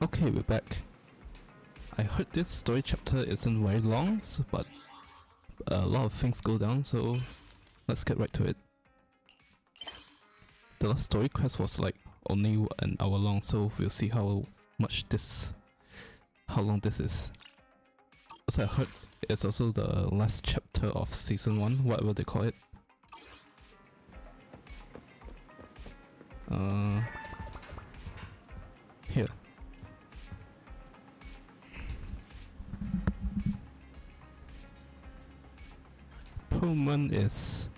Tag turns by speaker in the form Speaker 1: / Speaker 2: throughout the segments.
Speaker 1: Okay, we're back. I heard this story chapter isn't very long, but a lot of things go down, so let's get right to it. The last story quest was like only an hour long, so we'll see how long this is. As I heard, it's also the last chapter of season 1, whatever they call it. Here. Pullman is...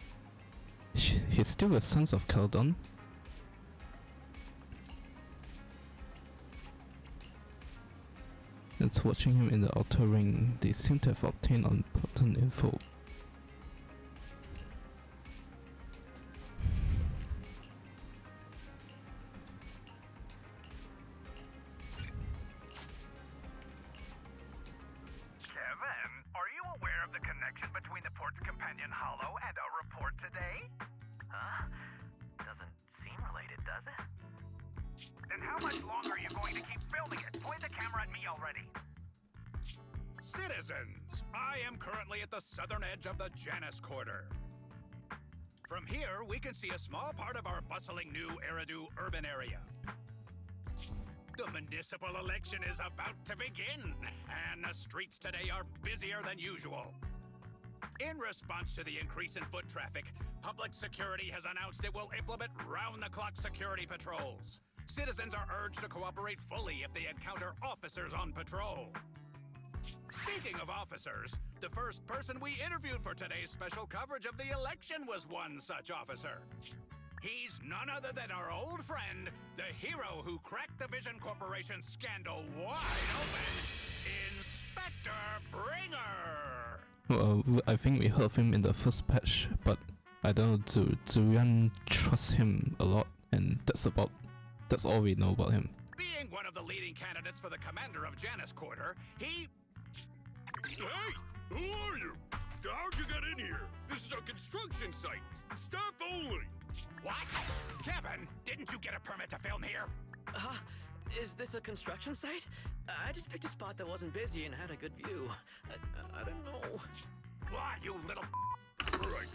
Speaker 1: he's still a son of Keldon. It's watching him in the outer ring. They seem to have obtained important info.
Speaker 2: Citizens, I am currently at the southern edge of the Janus Quarter. From here, we can see a small part of our bustling new Eridu urban area. The municipal election is about to begin, and the streets today are busier than usual. In response to the increase in foot traffic, public security has announced it will implement round-the-clock security patrols. Citizens are urged to cooperate fully if they encounter officers on patrol. Speaking of officers, the first person we interviewed for today's special coverage of the election was one such officer. He's none other than our old friend, the hero who cracked the Vision Corporation scandal wide open, Inspector Bringer!
Speaker 1: Well, I think we heard of him in the first patch, but I don't know, Zurian trusts him a lot, and that's all we know about him.
Speaker 2: Being one of the leading candidates for the commander of Janus Quarter, he...
Speaker 3: Hey! Who are you? How'd you get in here? This is a construction site. Staff only.
Speaker 2: What? Kevin, didn't you get a permit to film here?
Speaker 4: Is this a construction site? I just picked a spot that wasn't busy and had a good view. I don't know.
Speaker 2: Why, you little...
Speaker 3: Right.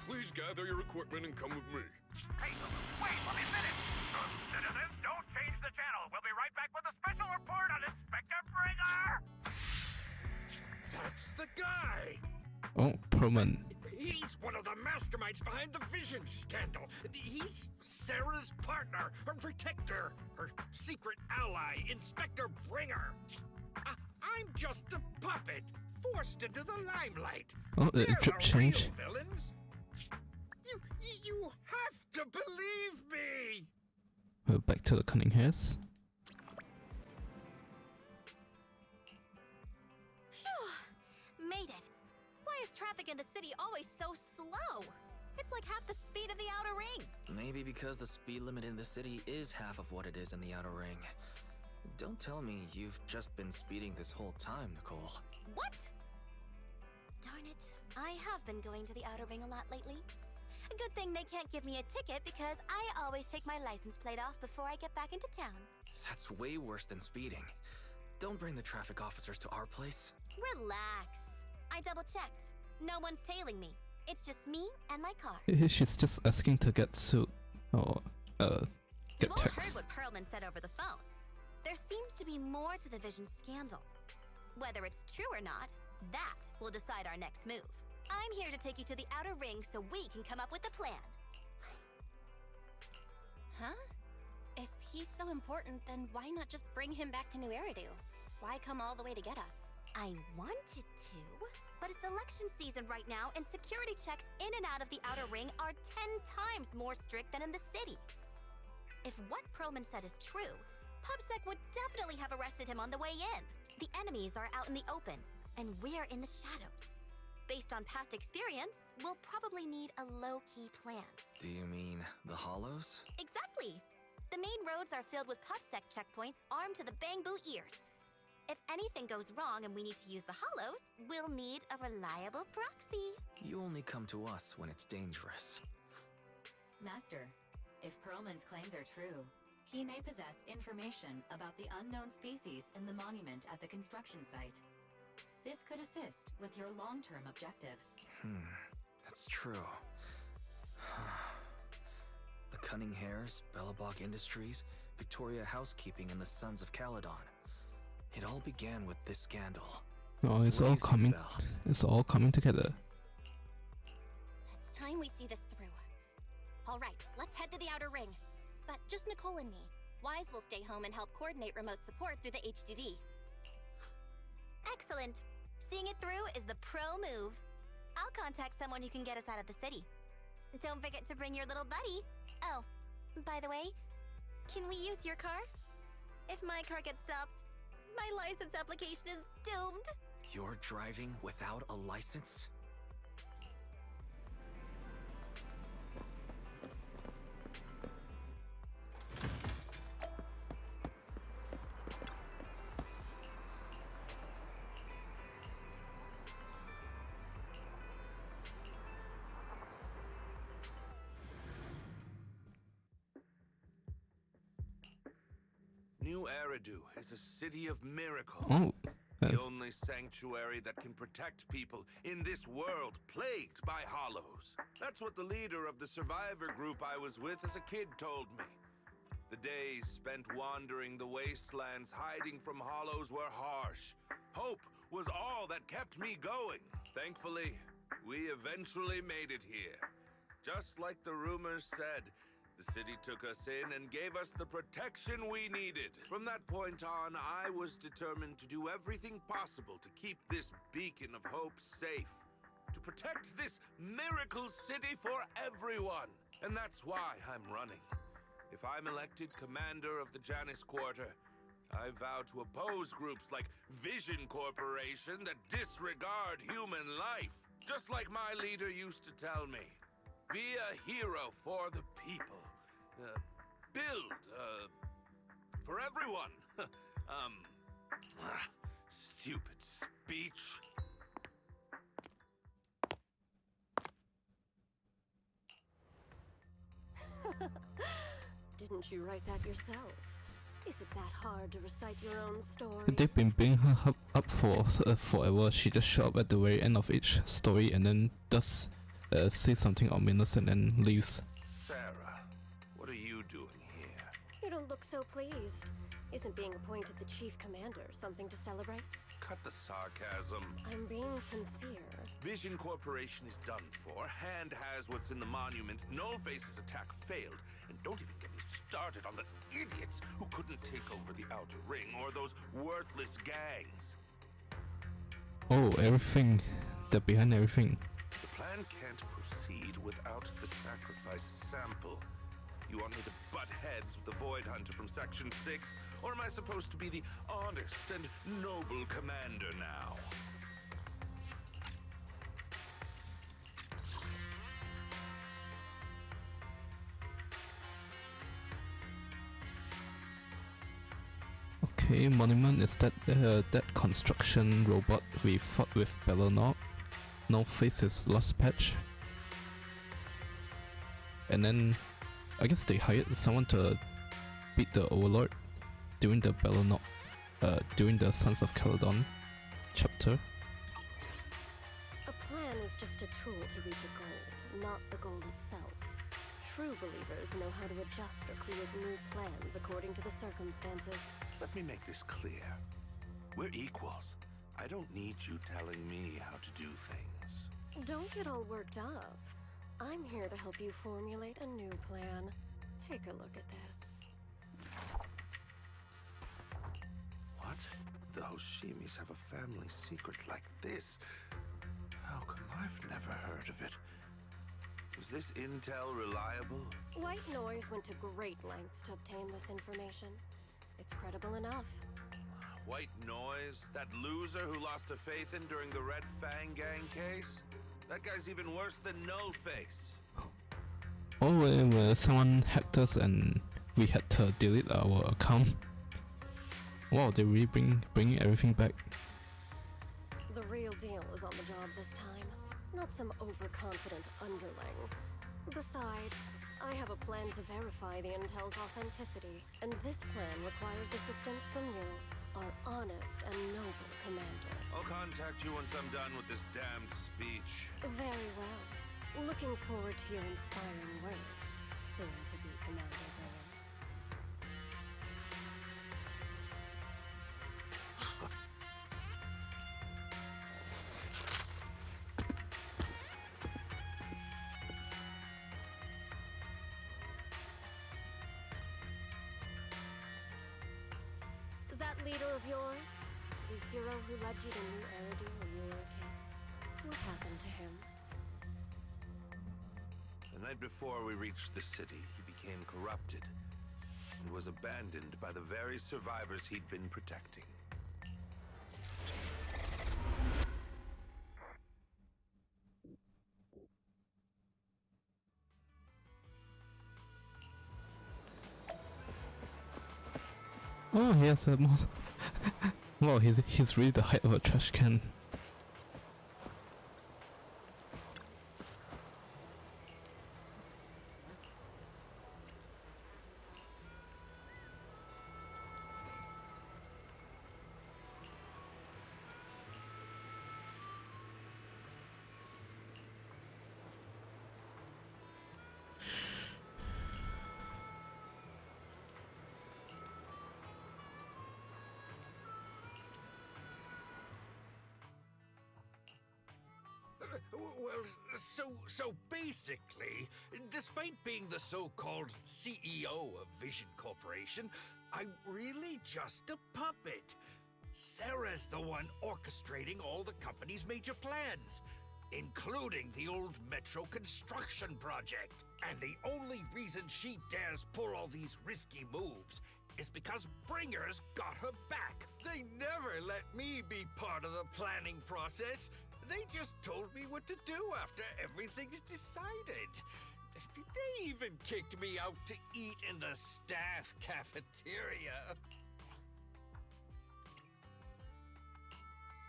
Speaker 3: Please gather your equipment and come with me.
Speaker 2: Hey, wait 1 minute. Citizens, don't change the channel. We'll be right back with a special report on Inspector Bringer!
Speaker 3: That's the guy!
Speaker 1: Oh, Perlman.
Speaker 3: He's one of the masterminds behind the Vision scandal. He's Sarah's partner, her protector, her secret ally, Inspector Bringer. I'm just a puppet, forced into the limelight.
Speaker 1: Oh,
Speaker 3: They're
Speaker 1: drip
Speaker 3: the
Speaker 1: change.
Speaker 3: real villains. You have to believe me!
Speaker 1: We're back to the cunning hairs.
Speaker 5: Phew! Made it. Why is traffic in the city always so slow? It's like half the speed of the outer ring.
Speaker 4: Maybe because the speed limit in the city is half of what it is in the outer ring. Don't tell me you've just been speeding this whole time, Nicole.
Speaker 5: What? Darn it. I have been going to the outer ring a lot lately. A good thing they can't give me a ticket because I always take my license plate off before I get back into town.
Speaker 4: That's way worse than speeding. Don't bring the traffic officers to our place.
Speaker 5: Relax. I double-checked. No one's tailing me. It's just me and my car.
Speaker 1: She's just asking to get sued or get
Speaker 5: You've all heard
Speaker 1: taxed.
Speaker 5: what Perlman said over the phone. There seems to be more to the Vision scandal. Whether it's true or not, that will decide our next move. I'm here to take you to the outer ring so we can come up with a plan.
Speaker 6: Huh? If he's so important, then why not just bring him back to New Eridu? Why come all the way to get us?
Speaker 5: I wanted to, but it's election season right now, and security checks in and out of the outer ring are 10 times more strict than in the city. If what Perlman said is true, PubSec would definitely have arrested him on the way in. The enemies are out in the open, and we're in the shadows. Based on past experience, we'll probably need a low-key plan.
Speaker 4: Do you mean the Hollows?
Speaker 5: Exactly! The main roads are filled with PubSec checkpoints armed to the bang-boo ears. If anything goes wrong and we need to use the Hollows, we'll need a reliable proxy.
Speaker 4: You only come to us when it's dangerous.
Speaker 7: Master, if Perlman's claims are true, He may possess information about the unknown species in the monument at the construction site. This could assist with your long-term objectives.
Speaker 4: That's true. The Cunning Hares, Bellabog Industries, Victoria Housekeeping, and the Sons of Caledon. It all began with this scandal.
Speaker 1: Oh, it's
Speaker 4: What do
Speaker 1: all
Speaker 4: you think,
Speaker 1: coming.
Speaker 4: Belle?
Speaker 1: It's all coming together.
Speaker 6: It's time we see this through. All right, let's head to the outer ring. But just Nicole and me. Wise will stay home and help coordinate remote support through the HDD.
Speaker 5: Excellent. Seeing it through is the pro move. I'll contact someone who can get us out of the city. Don't forget to bring your little buddy. Oh, by the way, can we use your car? If my car gets stopped, my license application is doomed.
Speaker 4: You're driving without a license?
Speaker 8: New Eridu is a city of miracles.
Speaker 1: Oh,
Speaker 8: The only sanctuary that can protect people in this world plagued by hollows. That's what the leader of the survivor group I was with as a kid told me. The days spent wandering the wastelands hiding from hollows were harsh. Hope was all that kept me going. Thankfully, we eventually made it here. Just like the rumors said, the city took us in and gave us the protection we needed. From that point on, I was determined to do everything possible to keep this beacon of hope safe. To protect this miracle city for everyone. And that's why I'm running. If I'm elected commander of the Janus Quarter, I vow to oppose groups like Vision Corporation that disregard human life. Just like my leader used to tell me. Be a hero for the people. Build, for everyone. Stupid speech.
Speaker 9: Didn't you write that yourself? Is it that hard to recite your own story?
Speaker 1: they've been bringing her up for forever. She just showed up at the very end of each story and then does say something ominous and then leaves.
Speaker 8: Sarah, what are you doing here?
Speaker 9: You don't look so pleased. Isn't being appointed the chief commander something to celebrate?
Speaker 8: Cut the sarcasm.
Speaker 9: I'm being sincere.
Speaker 8: Vision Corporation is done for. Hand has what's in the monument. Nullface's attack failed. And don't even get me started on the idiots who couldn't take over the Outer Ring or those worthless gangs.
Speaker 1: Oh, everything. They're behind everything.
Speaker 8: The plan can't proceed without the sacrifice sample. You want me to butt heads with the Void Hunter from Section 6? Or am I supposed to be the honest and noble commander now?
Speaker 1: Okay, monument is that construction robot we fought with Bellonog. No face is lost patch. And then I guess they hired someone to beat the Overlord during the Bellonog, during the Sons of Caledon chapter.
Speaker 9: A plan is just a tool to reach a goal, not the goal itself. True believers know how to adjust or create new plans according to the circumstances.
Speaker 8: Let me make this clear. We're equals. I don't need you telling me how to do things.
Speaker 9: Don't get all worked up. I'm here to help you formulate a new plan. Take a look at this.
Speaker 8: What? The Hoshimis have a family secret like this? How come I've never heard of it? Is this intel reliable?
Speaker 9: White Noise went to great lengths to obtain this information. It's credible enough.
Speaker 8: White Noise? That loser who lost a faith in during the Red Fang Gang case? That guy's even worse than Nullface.
Speaker 1: Oh, someone hacked us and we had to delete our account. Wow, they really bringing everything back.
Speaker 9: The real deal is on the job this time. Not some overconfident underling. Besides, I have a plan to verify the intel's authenticity, and this plan requires assistance from you, our honest and noble commander.
Speaker 8: I'll contact you once I'm done with this damned speech.
Speaker 9: Very well. Looking forward to your inspiring words, soon to be Commander Brigham. That leader of yours, the hero who led you to New Eridu when you were a kid, what happened to him?
Speaker 8: The night before we reached the city, he became corrupted and was abandoned by the very survivors he'd been protecting.
Speaker 1: Oh, he has a mod. Wow, he's really the height of a trash can.
Speaker 3: Well, so basically, despite being the so-called CEO of Vision Corporation, I'm really just a puppet. Sarah's the one orchestrating all the company's major plans, including the old metro construction project. And the only reason she dares pull all these risky moves is because Bringer's got her back. They never let me be part of the planning process. They just told me what to do after everything's decided. They even kicked me out to eat in the staff cafeteria.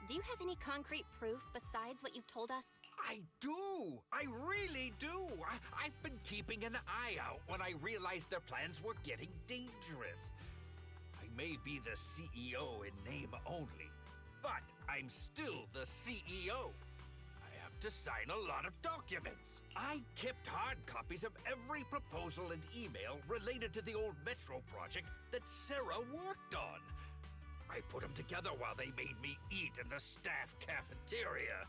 Speaker 6: Do you have any concrete proof besides what you've told us?
Speaker 3: I do! I really do! I've been keeping an eye out when I realized their plans were getting dangerous. I may be the CEO in name only, but I'm still the CEO. I have to sign a lot of documents. I kept hard copies of every proposal and email related to the old metro project that Sarah worked on. I put them together while they made me eat in the staff cafeteria.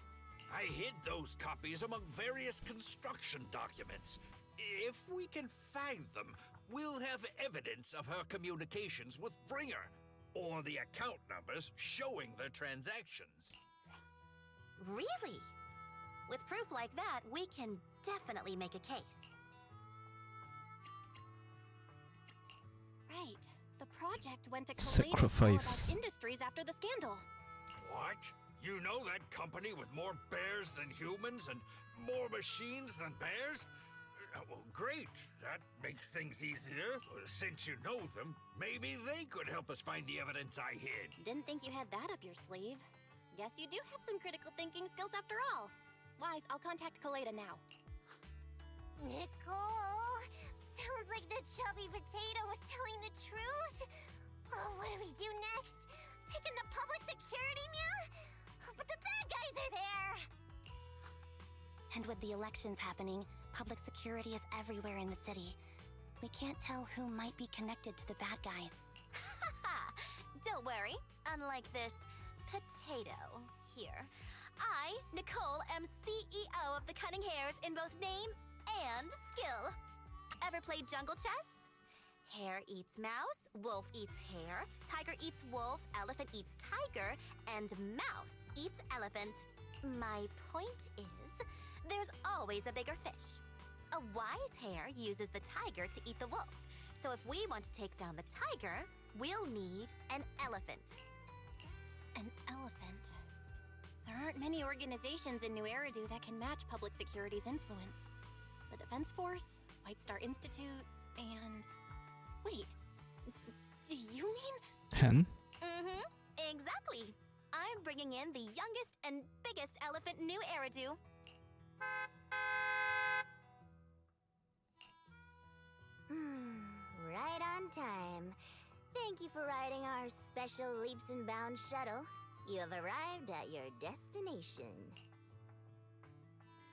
Speaker 3: I hid those copies among various construction documents. If we can find them, we'll have evidence of her communications with Bringer, or the account numbers showing the transactions.
Speaker 5: Really? With proof like that, we can definitely make a case.
Speaker 6: Right. The project went to
Speaker 1: Sacrifice.
Speaker 6: Industries after the scandal.
Speaker 3: What? You know that company with more bears than humans and more machines than bears? Well, great. That makes things easier. Since you know them, maybe they could help us find the evidence I hid.
Speaker 6: Didn't think you had that up your sleeve. Guess you do have some critical thinking skills after all. Wise, I'll contact Kaleda now.
Speaker 10: Nicole! Sounds like the chubby potato was telling the truth. Oh, what do we do next? Take him to public security, Mia? But the bad guys are there!
Speaker 5: And with the elections happening, public security is everywhere in the city. We can't tell who might be connected to the bad guys. Don't worry. Unlike this potato here, I, Nicole, am CEO of the Cunning Hares in both name and skill. Ever played jungle chess? Hare eats mouse, wolf eats hare, tiger eats wolf, elephant eats tiger, and mouse eats elephant. My point is, there's always a bigger fish. A wise hare uses the tiger to eat the wolf. So if we want to take down the tiger, we'll need an elephant.
Speaker 6: An elephant. There aren't many organizations in New Eridu that can match public security's influence. The Defense Force, White Star Institute, and... Wait, do you mean...
Speaker 1: Hen?
Speaker 5: Mm-hmm, exactly. I'm bringing in the youngest and biggest elephant in New Eridu.
Speaker 10: Right on time. Thank you for riding our special leaps and bounds shuttle. You have arrived at your destination.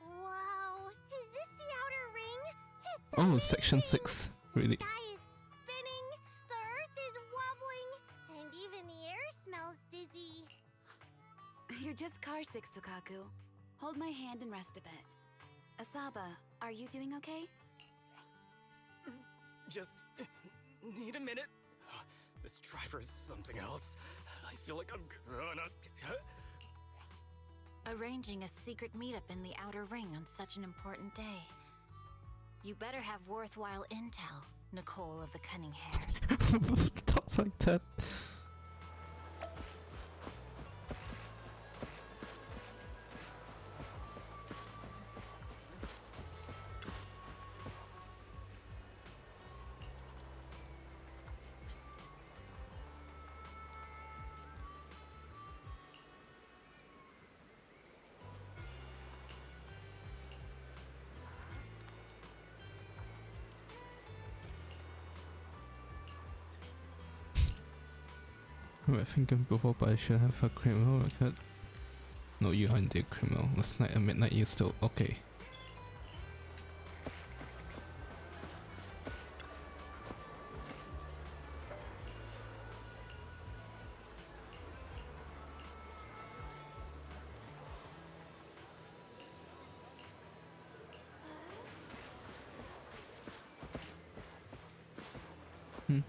Speaker 5: Wow, is this the outer ring? It's
Speaker 1: Oh,
Speaker 5: amazing.
Speaker 1: Section 6. Really?
Speaker 5: The sky is spinning, the earth is wobbling, and even the air smells dizzy.
Speaker 11: You're just car sick, Sukaku. Hold my hand and rest a bit. Asaba, are you doing okay?
Speaker 3: Just need a minute. This driver is something else. I feel like I'm gonna...
Speaker 7: Arranging a secret meetup in the Outer Ring on such an important day. You better have worthwhile intel, Nicole of the Cunning Hairs.
Speaker 1: Talks like that. We're thinking before, but I should have a criminal record. No, you are indeed criminal. Last night at midnight you still okay.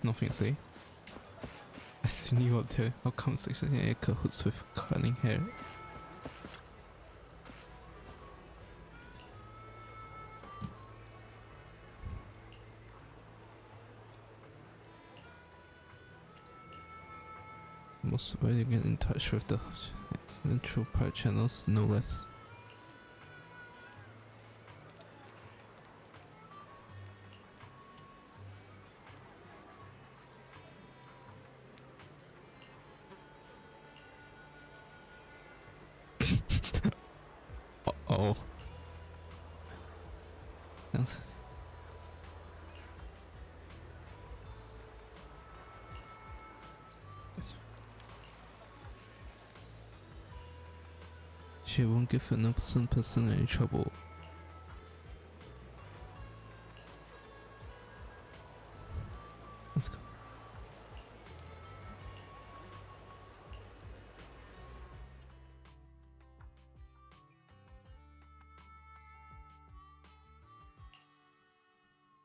Speaker 1: Nothing to say. I seen you up there. How come Section 8 cahoots with curling hair? Most way to get in touch with the through private channels, no less. Oh. That's she won't give an innocent person any trouble. Let's go.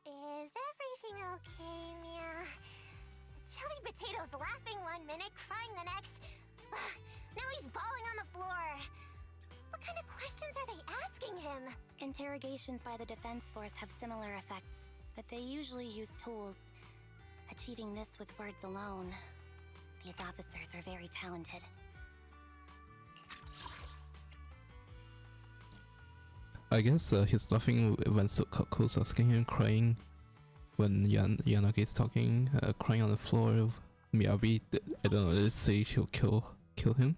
Speaker 10: Is everything okay, Mia? Chubby Potato's laughing one minute, crying the next. Now he's bawling on the floor. What kind of questions are they asking him?
Speaker 6: Interrogations by the Defense Force have similar effects, but they usually use tools. Achieving this with words alone. These officers are very talented.
Speaker 1: I guess he's laughing when Sukaku's asking him, crying when Yanagi's talking, crying on the floor. Miyabi, I don't know, let's say she'll kill him.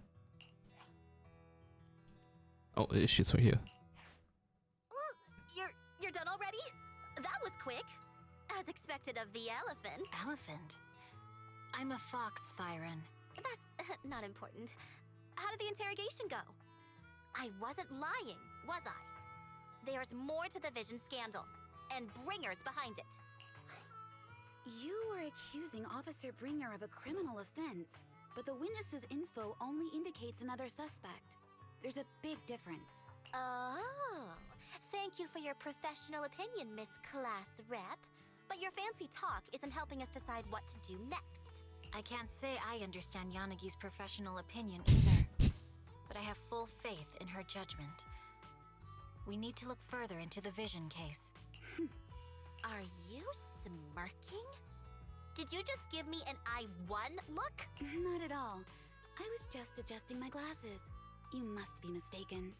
Speaker 1: Oh, she's right here.
Speaker 5: You're done already? That was quick. As expected of the elephant.
Speaker 7: Elephant? I'm a fox, Thyron.
Speaker 5: That's not important. How did the interrogation go? I wasn't lying, was I? There's more to the Vision scandal, and Bringer's behind it.
Speaker 11: You were accusing Officer Bringer of a criminal offense, but the witness's info only indicates another suspect. There's a big difference.
Speaker 5: Oh, thank you for your professional opinion, Miss Class Rep. But your fancy talk isn't helping us decide what to do next.
Speaker 7: I can't say I understand Yanagi's professional opinion either, but I have full faith in her judgment. We need to look further into the Vision case.
Speaker 5: Are you smirking? Did you just give me an I won look?
Speaker 11: Not at all. I was just adjusting my glasses. You must be mistaken.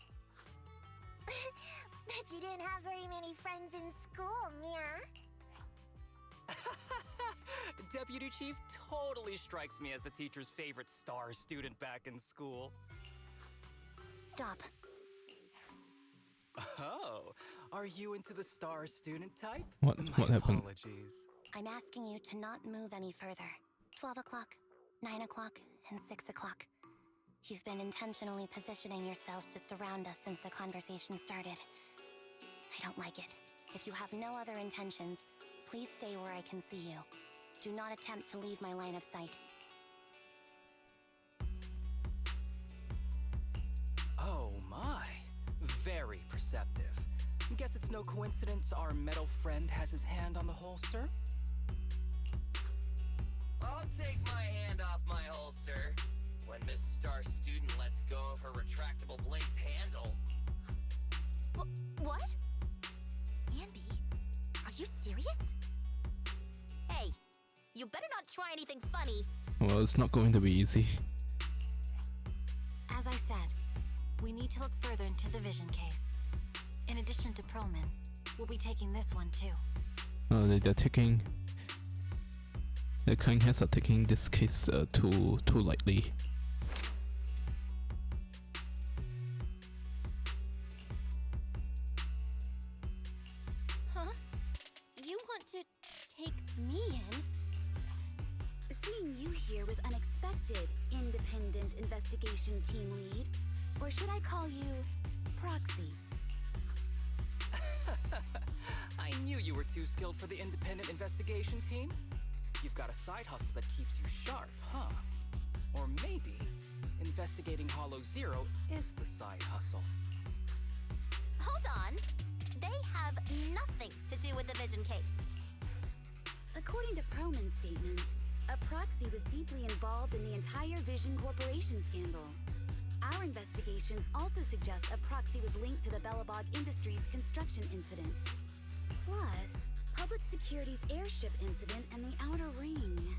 Speaker 10: Bet you didn't have very many friends in school, Mia.
Speaker 12: Deputy Chief totally strikes me as the teacher's favorite star student back in school.
Speaker 6: Stop.
Speaker 12: Oh, Are you into the star student type?
Speaker 1: What
Speaker 12: My
Speaker 1: happened?
Speaker 12: apologies.
Speaker 5: I'm asking you to not move any further. 12 o'clock, 9 o'clock, and 6 o'clock. You've been intentionally positioning yourselves to surround us since the conversation started. I don't like it. If you have no other intentions, please stay where I can see you. Do not attempt to leave my line of sight.
Speaker 12: Oh my. Very perceptive. Guess it's no coincidence our metal friend has his hand on the holster?
Speaker 4: I'll take my hand off my holster when Miss Star Student lets go of her retractable blade's handle.
Speaker 5: What? Andy, are you serious? Hey, you better not try anything funny.
Speaker 1: Well, it's not going to be easy.
Speaker 7: As I said, we need to look further into the vision case. In addition to Perlman, we'll be taking this one too.
Speaker 1: They're taking... The Cunning Heads are taking this case too lightly.
Speaker 6: Huh? You want to take me in?
Speaker 11: Seeing you here was unexpected, independent investigation team lead. Or should I call you proxy?
Speaker 12: I knew you were too skilled for the independent investigation team. You've got a side hustle that keeps you sharp, huh? Or maybe investigating Hollow Zero is the side hustle.
Speaker 5: Hold on. They have nothing to do with the vision case.
Speaker 11: According to Perlman's statements, a proxy was deeply involved in the entire Vision Corporation scandal. Our investigations also suggest a proxy was linked to the Bellabog Industries construction incident. Plus, Public Security's airship incident and the Outer Ring.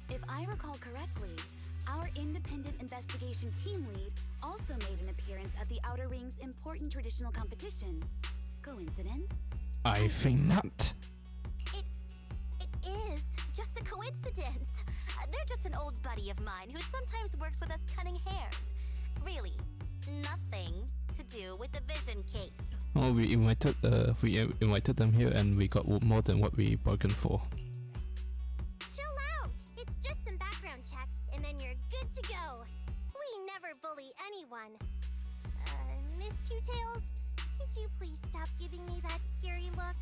Speaker 11: If I recall correctly, our independent investigation team lead also made an appearance at the Outer Ring's important traditional competition. Coincidence?
Speaker 1: I think not.
Speaker 5: It is just a coincidence. They're just an old buddy of mine who sometimes works with us cunning hairs. Really, nothing to do with the vision case.
Speaker 1: Oh, we invited them here and we got more than what we bargained for.
Speaker 10: Chill out! It's just some background checks, and then you're good to go. We never bully anyone. Miss Two Tails, could you please stop giving me that scary look?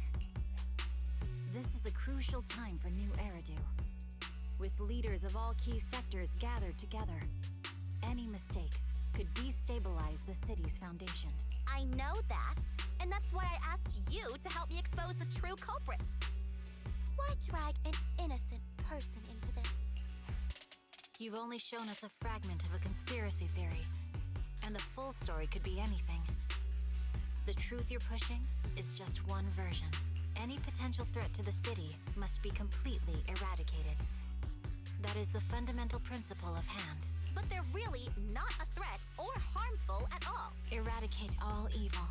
Speaker 7: This is a crucial time for New Eridu. With leaders of all key sectors gathered together, any mistake could destabilize the city's foundation.
Speaker 5: I know that, and that's why I asked you to help me expose the true culprit. Why drag an innocent person into this?
Speaker 7: You've only shown us a fragment of a conspiracy theory, and the full story could be anything. The truth you're pushing is just one version. Any potential threat to the city must be completely eradicated. That is the fundamental principle of hand.
Speaker 5: But they're really not a threat or harmful at all.
Speaker 7: Eradicate all evil.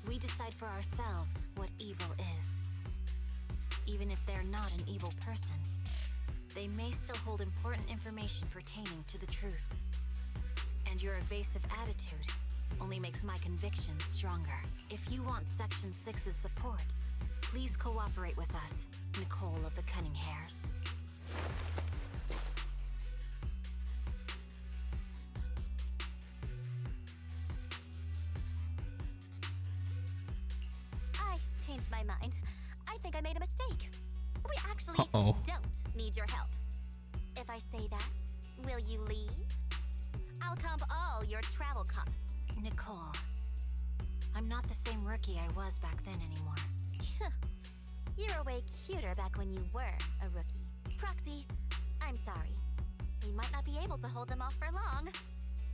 Speaker 7: We decide for ourselves what evil is. Even if they're not an evil person, they may still hold important information pertaining to the truth. And your evasive attitude only makes my convictions stronger. If you want Section 6's support, please cooperate with us, Nicole of the Cunning Hairs.
Speaker 5: I changed my mind. I think I made a mistake. We actually
Speaker 1: Uh-oh.
Speaker 5: don't need your help. If I say that, will you leave? I'll comp all your travel costs.
Speaker 7: Nicole, I'm not the same rookie I was back then anymore.
Speaker 5: You were way cuter back when you were a rookie. Proxy, I'm sorry. We might not be able to hold them off for long.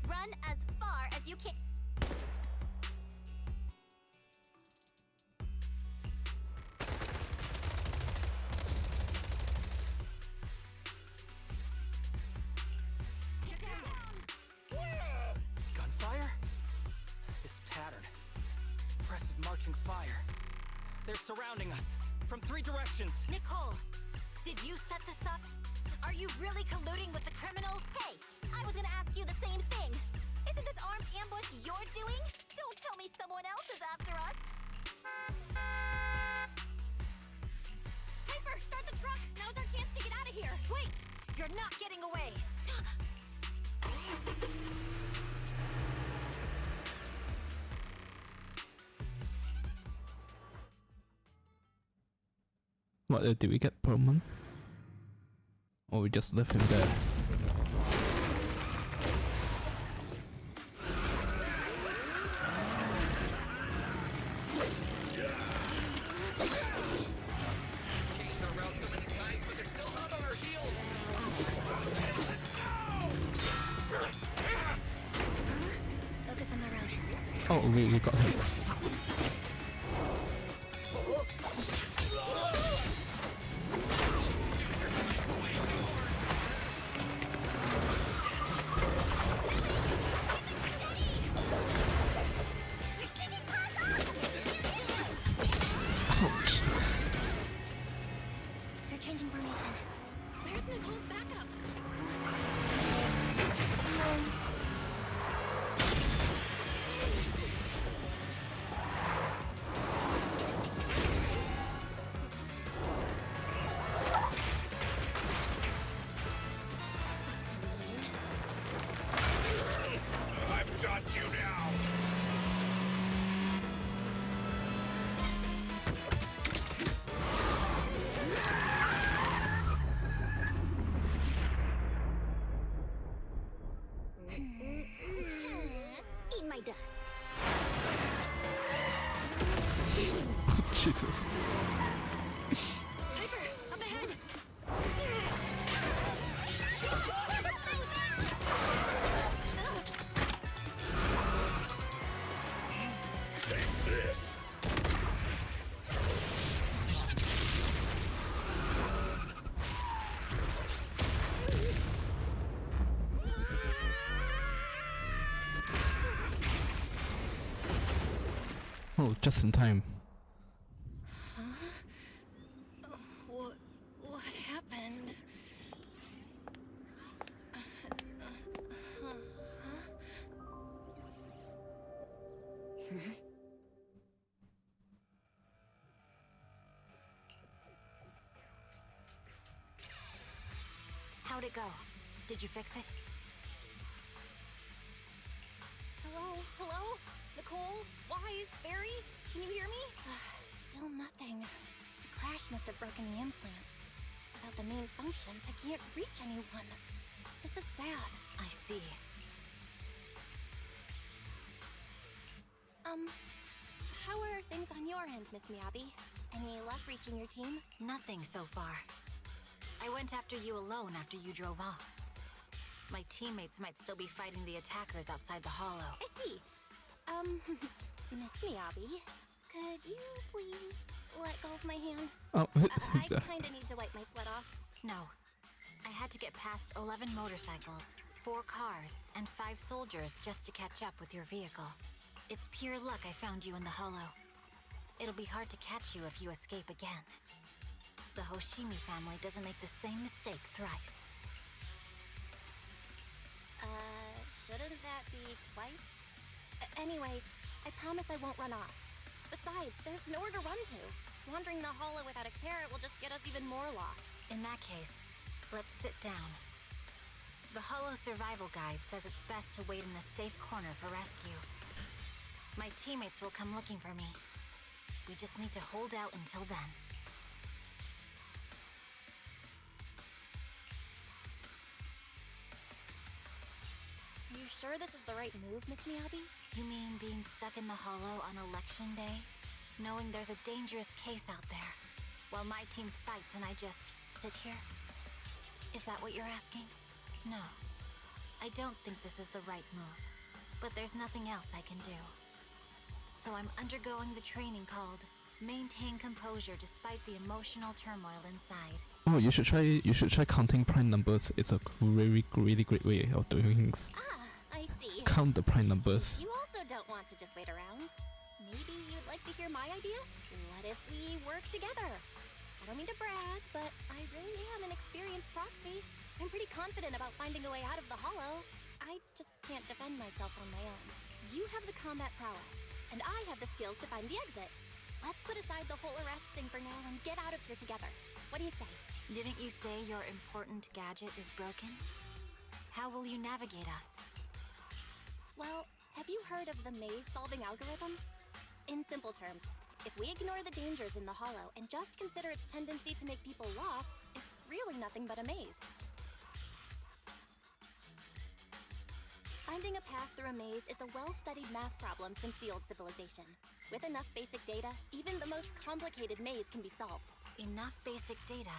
Speaker 5: Run as far as you can.
Speaker 12: Gunfire? This pattern. Suppressive marching fire. They're surrounding us from 3 directions.
Speaker 7: Nicole, did you set this up? Are you really colluding with the criminals?
Speaker 5: Hey, I was gonna ask you the same thing. Isn't this armed ambush you're doing? Don't tell me someone else is after us.
Speaker 7: You're not getting away!
Speaker 1: What, did we get Perlman? Or we just left him there?
Speaker 12: Changed our route so many times, but they're still hot on our heels.
Speaker 6: Focus on the road.
Speaker 1: Oh, we got him. Ouch.
Speaker 6: They're changing formation. Where's Nicole's backup?
Speaker 2: I've got you now!
Speaker 10: Eat my dust.
Speaker 1: Jesus.
Speaker 6: Hyper, up ahead!
Speaker 1: Oh, just in time.
Speaker 6: What happened?
Speaker 7: How'd it go? Did you fix it?
Speaker 6: Hello? Hello? Nicole? Wise? Barry? Can you hear me? Still nothing. The crash must have broken the implants. Without the main functions, I can't reach anyone. This is bad.
Speaker 7: I see.
Speaker 6: How are things on your end, Miss Miyabi? Any luck reaching your team?
Speaker 7: Nothing so far. I went after you alone after you drove off. My teammates might still be fighting the attackers outside the hollow.
Speaker 6: I see. Miss Miyabi, could you please let go of my hand?
Speaker 1: Oh,
Speaker 6: I kinda need to wipe my sweat off.
Speaker 7: No. I had to get past 11 motorcycles, 4 cars, and 5 soldiers just to catch up with your vehicle. It's pure luck I found you in the hollow. It'll be hard to catch you if you escape again. The Hoshimi family doesn't make the same mistake thrice.
Speaker 6: Shouldn't that be twice? Anyway, I promise I won't run off. Besides, there's nowhere to run to. Wandering the hollow without a carrot will just get us even more lost.
Speaker 7: In that case, let's sit down. The Hollow Survival Guide says it's best to wait in a safe corner for rescue. My teammates will come looking for me. We just need to hold out until then.
Speaker 6: Are you sure this is the right move, Miss Miyabi?
Speaker 7: You mean being stuck in the hollow on election day? Knowing there's a dangerous case out there, while my team fights and I just sit here? Is that what you're asking? No. I don't think this is the right move. But there's nothing else I can do. So I'm undergoing the training called Maintain Composure Despite the Emotional Turmoil Inside.
Speaker 1: Oh, you should try counting prime numbers. It's a really great way of doing things.
Speaker 6: I see.
Speaker 1: Count the prime numbers.
Speaker 6: You also don't want to just wait around. Maybe you'd like to hear my idea? What if we work together? I don't mean to brag, but I really am an experienced proxy. I'm pretty confident about finding a way out of the hollow. I just can't defend myself on my own. You have the combat prowess, and I have the skills to find the exit. Let's put aside the whole arrest thing for now and get out of here together. What do you say?
Speaker 7: Didn't you say your important gadget is broken? How will you navigate us?
Speaker 6: Well, have you heard of the maze-solving algorithm? In simple terms, if we ignore the dangers in the Hollow and just consider its tendency to make people lost, it's really nothing but a maze. Finding a path through a maze is a well-studied math problem since the old civilization. With enough basic data, even the most complicated maze can be solved.
Speaker 7: Enough basic data?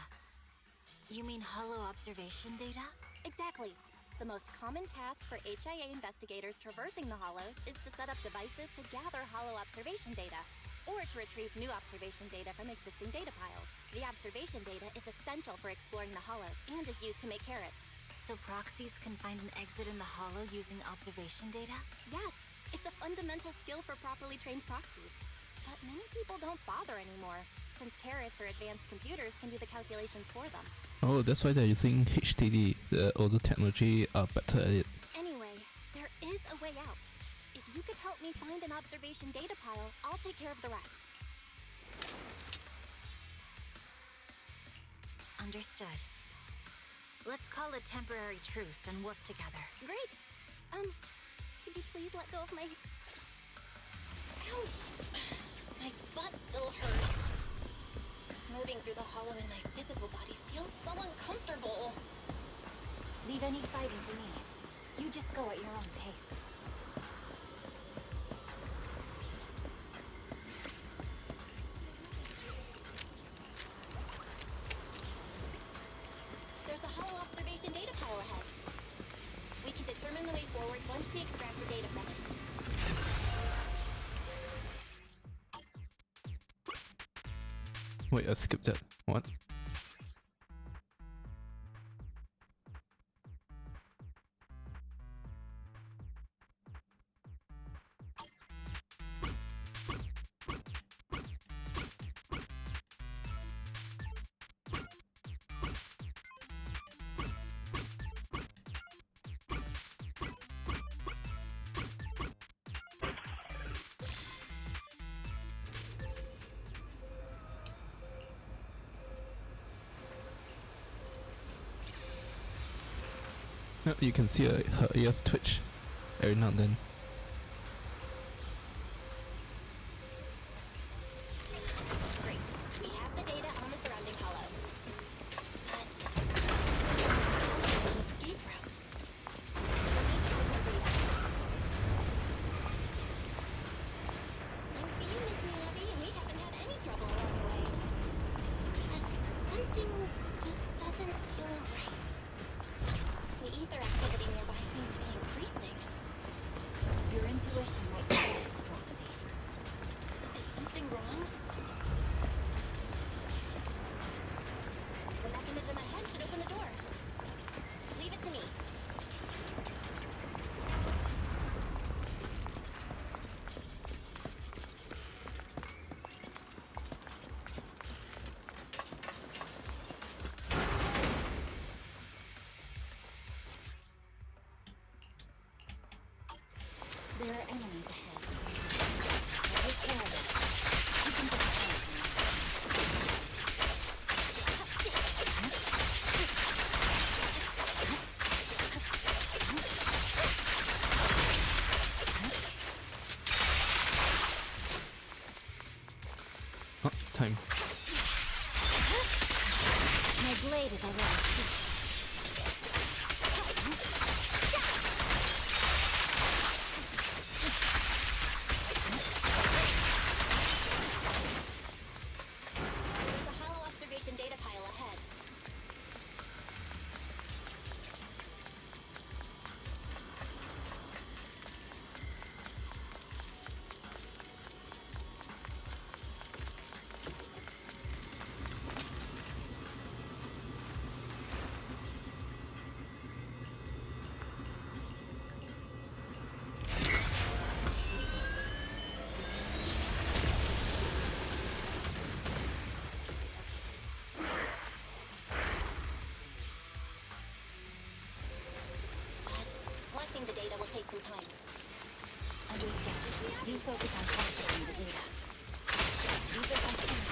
Speaker 7: You mean Hollow observation data?
Speaker 6: Exactly. The most common task for HIA investigators traversing the Hollows is to set up devices to gather Hollow observation data, or to retrieve new observation data from existing data piles. The observation data is essential for exploring the Hollows and is used to make carrots.
Speaker 7: So proxies can find an exit in the Hollow using observation data?
Speaker 6: Yes, it's a fundamental skill for properly trained proxies. But many people don't bother anymore, since carrots or advanced computers can do the calculations for them.
Speaker 1: Oh, that's why they're using HDD. The older technology are better at it.
Speaker 6: Anyway, there is a way out. If you could help me find an observation data pile, I'll take care of the rest.
Speaker 7: Understood. Let's call a temporary truce and work together.
Speaker 6: Great! Could you please let go of my... Ouch! My butt still hurts. Moving through the Hollow in my physical body feels so uncomfortable.
Speaker 7: Leave any fighting to me. You just go at your own pace.
Speaker 6: There's a Hollow observation data pile ahead. We can determine the way forward once we extract the data from it.
Speaker 1: Wait, I skipped that. What? Yeah, you can see her ears twitch every now and then.
Speaker 6: Great. We have the data on the surrounding Hollow. But... an escape route. We need to more data. Thanks to you, Miss Miyabi, we haven't had any trouble along the way. But something just doesn't feel right. The ether activity nearby seems to be increasing.
Speaker 7: Your intuition might be right, Proxy.
Speaker 6: Is something wrong? The mechanism ahead should open the door. Leave it to me.
Speaker 7: There are enemies ahead. Take care of it. You can just
Speaker 1: Oh, time.
Speaker 7: My blade is already sweet.
Speaker 6: There's a Hollow observation data pile ahead. Collecting the data will take some time.
Speaker 7: Understand. You focus on processing the data. These are customers.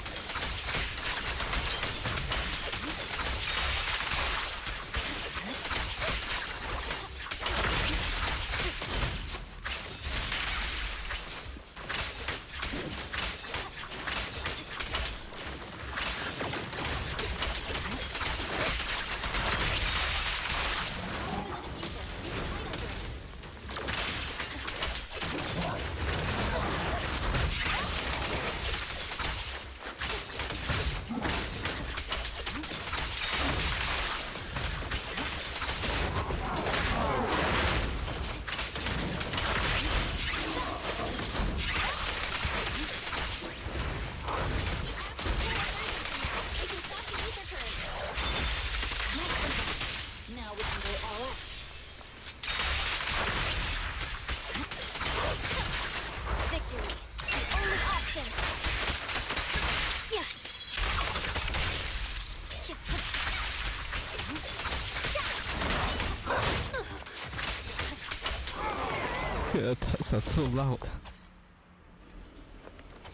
Speaker 1: That's so loud.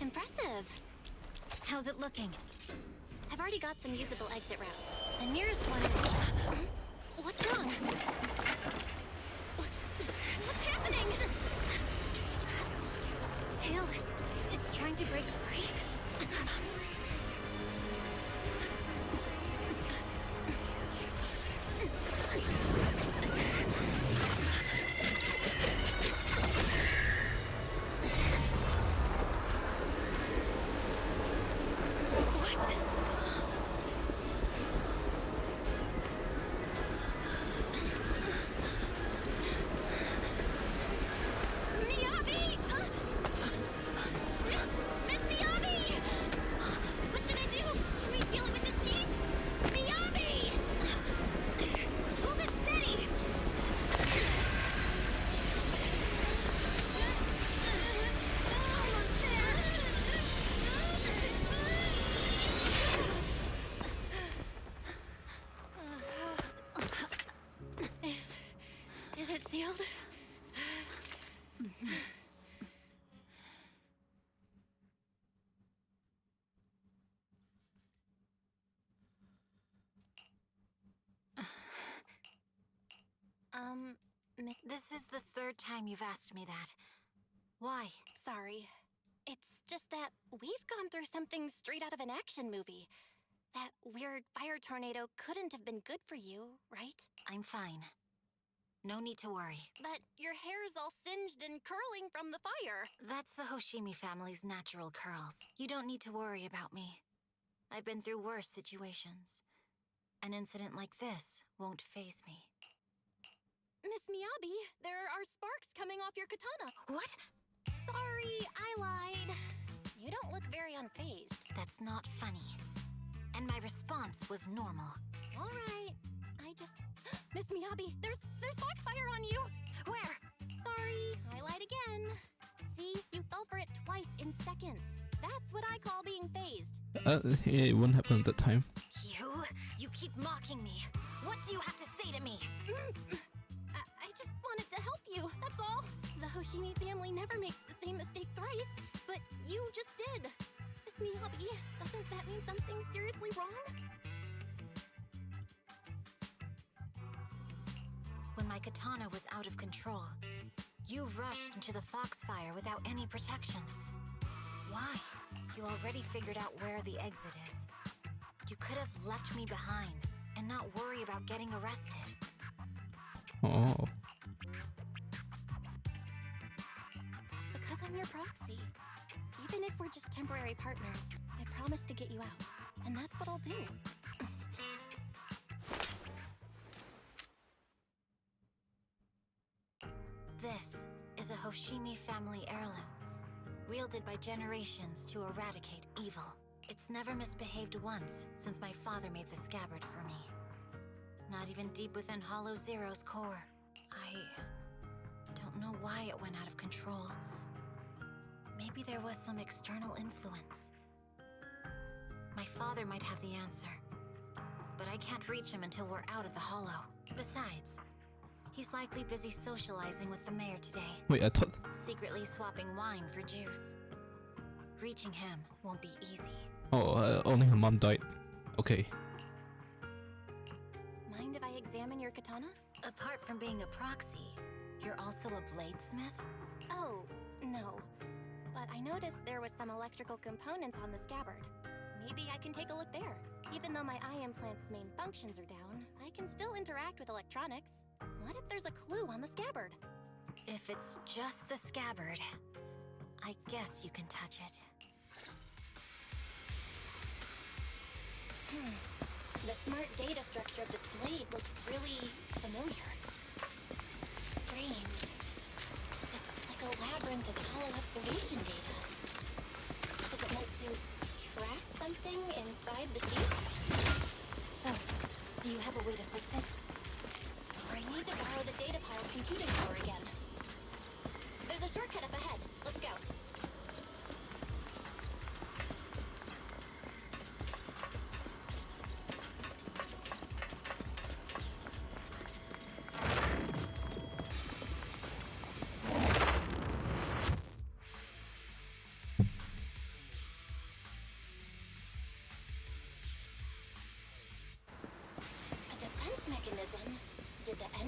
Speaker 6: Impressive. How's it looking? I've already got some usable exit routes. The nearest one is... What's wrong? What's happening? Tailless is trying to break free. Is it sealed?
Speaker 7: This is the third time you've asked me that. Why?
Speaker 6: Sorry. It's just that we've gone through something straight out of an action movie. That weird fire tornado couldn't have been good for you, right?
Speaker 7: I'm fine. No need to worry.
Speaker 6: But your hair's all singed and curling from the fire.
Speaker 7: That's the Hoshimi family's natural curls. You don't need to worry about me. I've been through worse situations. An incident like this won't faze me.
Speaker 6: Miss Miyabi, there are sparks coming off your katana.
Speaker 7: What?
Speaker 6: Sorry, I lied. You don't look very unfazed.
Speaker 7: That's not funny. And my response was normal.
Speaker 6: All right. I just... Miss Miyabi, there's foxfire on you! Where? Sorry, I lied again. See, you fell for it twice in seconds. That's what I call being phased.
Speaker 1: It wouldn't happen at that time.
Speaker 7: You keep mocking me. What do you have to say to me?
Speaker 6: I just wanted to help you, that's all. The Hoshimi family never makes the same mistake thrice, but you just did. Miss Miyabi, doesn't that mean something seriously wrong?
Speaker 7: When my katana was out of control, you rushed into the foxfire without any protection. Why? You already figured out where the exit is. You could have left me behind and not worry about getting arrested.
Speaker 1: Oh.
Speaker 6: Because I'm your proxy. Even if we're just temporary partners, I promise to get you out. And that's what I'll do.
Speaker 7: This is a Hoshimi family heirloom, wielded by generations to eradicate evil. It's never misbehaved once since my father made the scabbard for me. Not even deep within Hollow Zero's core. I don't know why it went out of control. Maybe there was some external influence. My father might have the answer, but I can't reach him until we're out of the Hollow. Besides, he's likely busy socializing with the mayor today.
Speaker 1: Wait, I thought...
Speaker 7: Secretly swapping wine for juice. Reaching him won't be easy.
Speaker 1: Oh, only her mom died. Okay.
Speaker 6: Mind if I examine your katana?
Speaker 7: Apart from being a proxy, you're also a bladesmith?
Speaker 6: Oh, no. But I noticed there was some electrical components on the scabbard. Maybe I can take a look there. Even though my eye implant's main functions are down, I can still interact with electronics. What if there's a clue on the scabbard?
Speaker 7: If it's just the scabbard, I guess you can touch it.
Speaker 6: The smart data structure of this blade looks really familiar. Strange. It's like a labyrinth of hollow observation data. Is it meant to trap something inside the teeth?
Speaker 7: So, do you have a way to fix it?
Speaker 6: I need to borrow the data pile's computing power again. There's a shortcut up ahead. Let's go.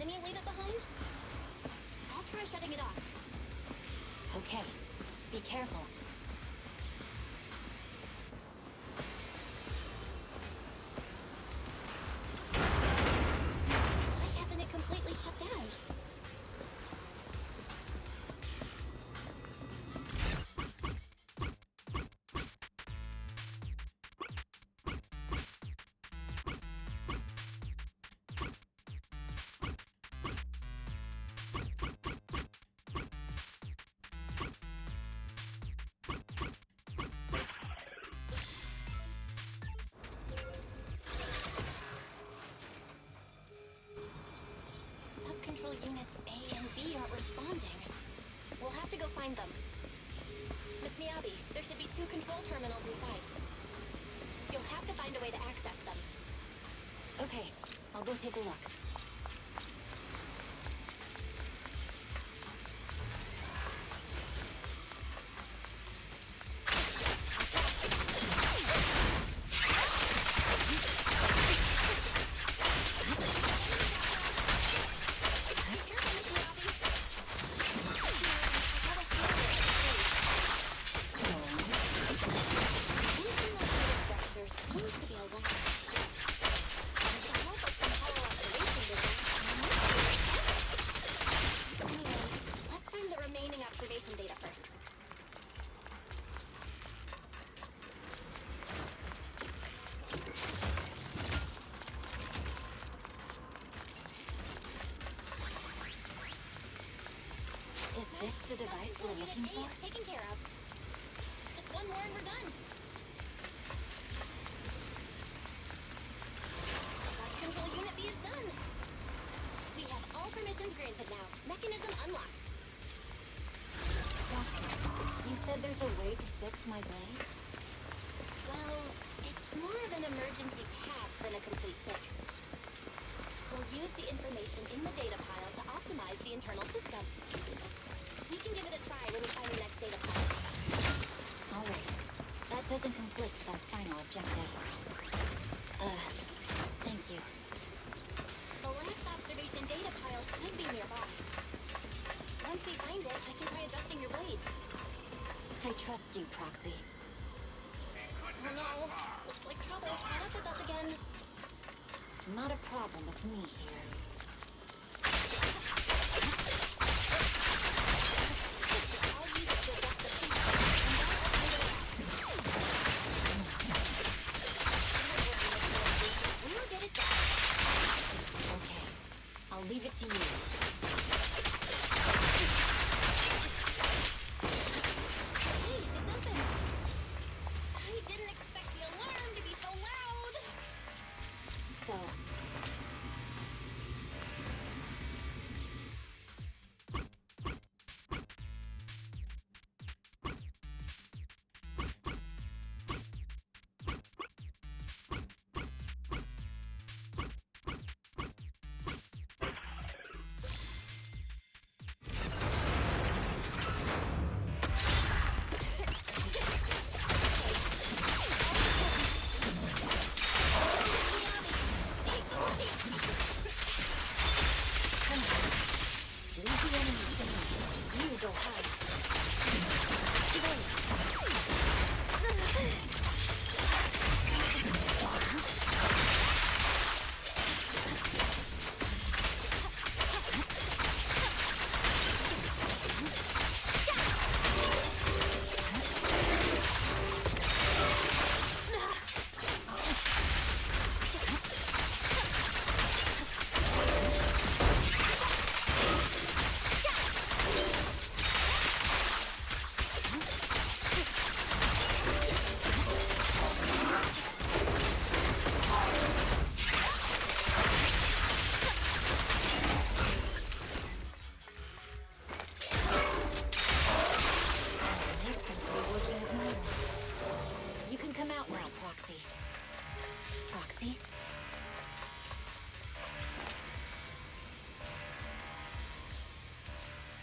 Speaker 6: Can you leave it behind? I'll try shutting it off.
Speaker 7: Okay. Be careful.
Speaker 6: Why hasn't it completely shut down? Control units A and B aren't responding. We'll have to go find them. Miss Miyabi, there should be 2 control terminals inside. You'll have to find a way to access them.
Speaker 7: Okay, I'll go take a look.
Speaker 6: Is this the device we're looking for? Taken care of. Just one more and we're done. Control unit B is done. We have all permissions granted now. Mechanism unlocked.
Speaker 7: You said there's a way to fix my blade?
Speaker 6: Well, it's more of an emergency patch than a complete fix. We'll use the information in the data pile to optimize the internal system. We can give it a try when we find the next data pile.
Speaker 7: Alright. That doesn't conflict with our final objective. Thank you.
Speaker 6: The last observation data pile should be nearby. Once we find it, I can try adjusting your blade.
Speaker 7: I trust you, Proxy.
Speaker 6: Oh no, looks like trouble's caught up with us again.
Speaker 7: Not a problem with me here.
Speaker 6: I'll use it to adjust the piece. We'll get it done.
Speaker 7: Okay. I'll leave it to you.
Speaker 6: Hey, it's open. I didn't expect the alarm to be so loud.
Speaker 7: So,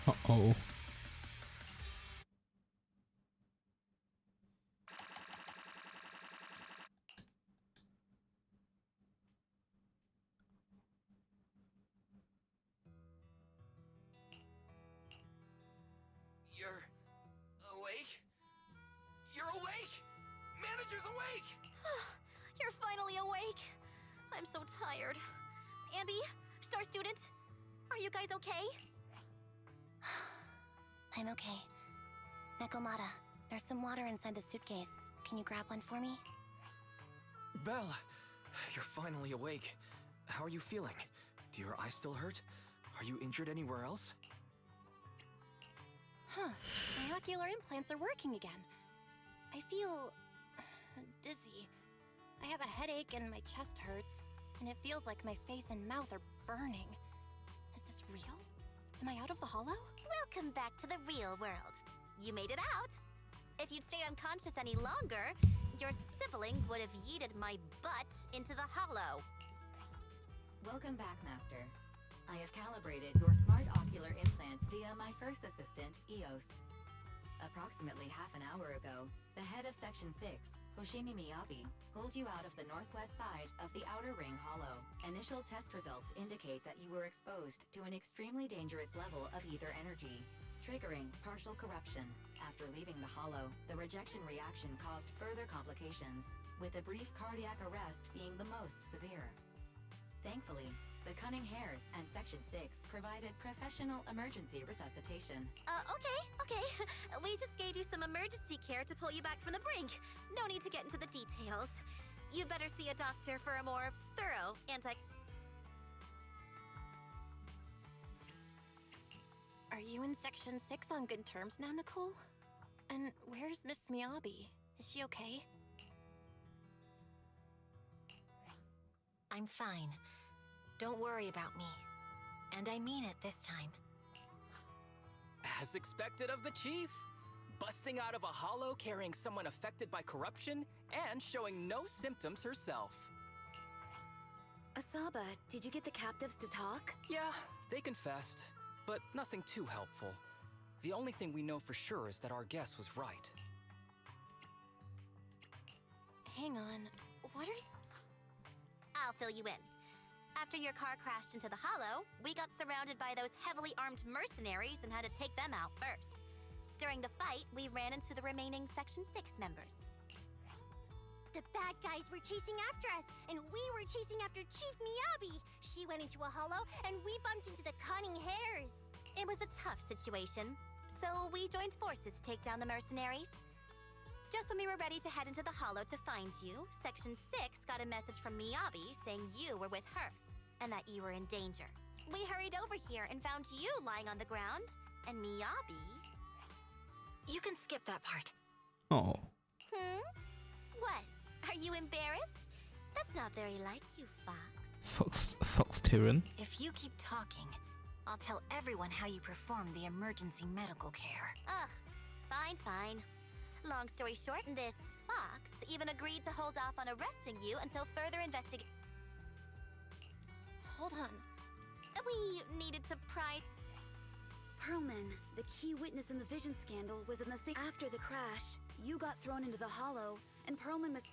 Speaker 1: Uh-oh.
Speaker 5: guys okay?
Speaker 6: I'm okay. Nekomata, there's some water inside the suitcase. Can you grab one for me?
Speaker 4: Belle, you're finally awake. How are you feeling? Do your eyes still hurt? Are you injured anywhere else?
Speaker 6: Huh. My ocular implants are working again. I feel dizzy. I have a headache and my chest hurts. And it feels like my face and mouth are burning. Is this real? Am I out of the hollow?
Speaker 5: Welcome back to the real world. You made it out. If you'd stayed unconscious any longer, your sibling would have yeeted my butt into the hollow.
Speaker 7: Welcome back, Master. I have calibrated your smart ocular implants via my first assistant, EOS. Approximately half an hour ago, the head of Section 6, Hoshimi Miyabi, pulled you out of the northwest side of the Outer Ring Hollow. Initial test results indicate that you were exposed to an extremely dangerous level of ether energy, triggering partial corruption. After leaving the hollow, the rejection reaction caused further complications, with a brief cardiac arrest being the most severe. Thankfully, the Cunning Hares and Section 6 provided professional emergency resuscitation.
Speaker 5: Okay. We just gave you some emergency care to pull you back from the brink. No need to get into the details. You better see a doctor for a more thorough
Speaker 6: Are you in Section 6 on good terms now, Nicole? And where's Miss Miyabi? Is she okay?
Speaker 7: I'm fine. Don't worry about me. And I mean it this time.
Speaker 12: As expected of the chief. Busting out of a hollow carrying someone affected by corruption and showing no symptoms herself.
Speaker 11: Asaba, did you get the captives to talk?
Speaker 12: Yeah, they confessed, but nothing too helpful. The only thing we know for sure is that our guess was right.
Speaker 6: Hang on. What are...
Speaker 5: I'll fill you in. After your car crashed into the hollow, we got surrounded by those heavily armed mercenaries and had to take them out first. During the fight, we ran into the remaining Section 6 members.
Speaker 10: The bad guys were chasing after us, and we were chasing after Chief Miyabi. She went into a hollow, and we bumped into the Cunning Hares.
Speaker 5: It was a tough situation, so we joined forces to take down the mercenaries. Just when we were ready to head into the hollow to find you, Section 6 got a message from Miyabi saying you were with her, and that you were in danger. We hurried over here and found you lying on the ground, and Miyabi...
Speaker 7: You can skip that part.
Speaker 1: Oh.
Speaker 5: What? Are you embarrassed? That's not very like you, Fox.
Speaker 1: Fox Tyrion?
Speaker 7: If you keep talking, I'll tell everyone how you perform the emergency medical care.
Speaker 5: Ugh, fine. Long story short, this Fox even agreed to hold off on arresting you until further investigation.
Speaker 6: Hold on.
Speaker 5: We needed to pry...
Speaker 11: Perlman, the key witness in the Vision scandal, was in the same... After the crash, you got thrown into the hollow, and Perlman was...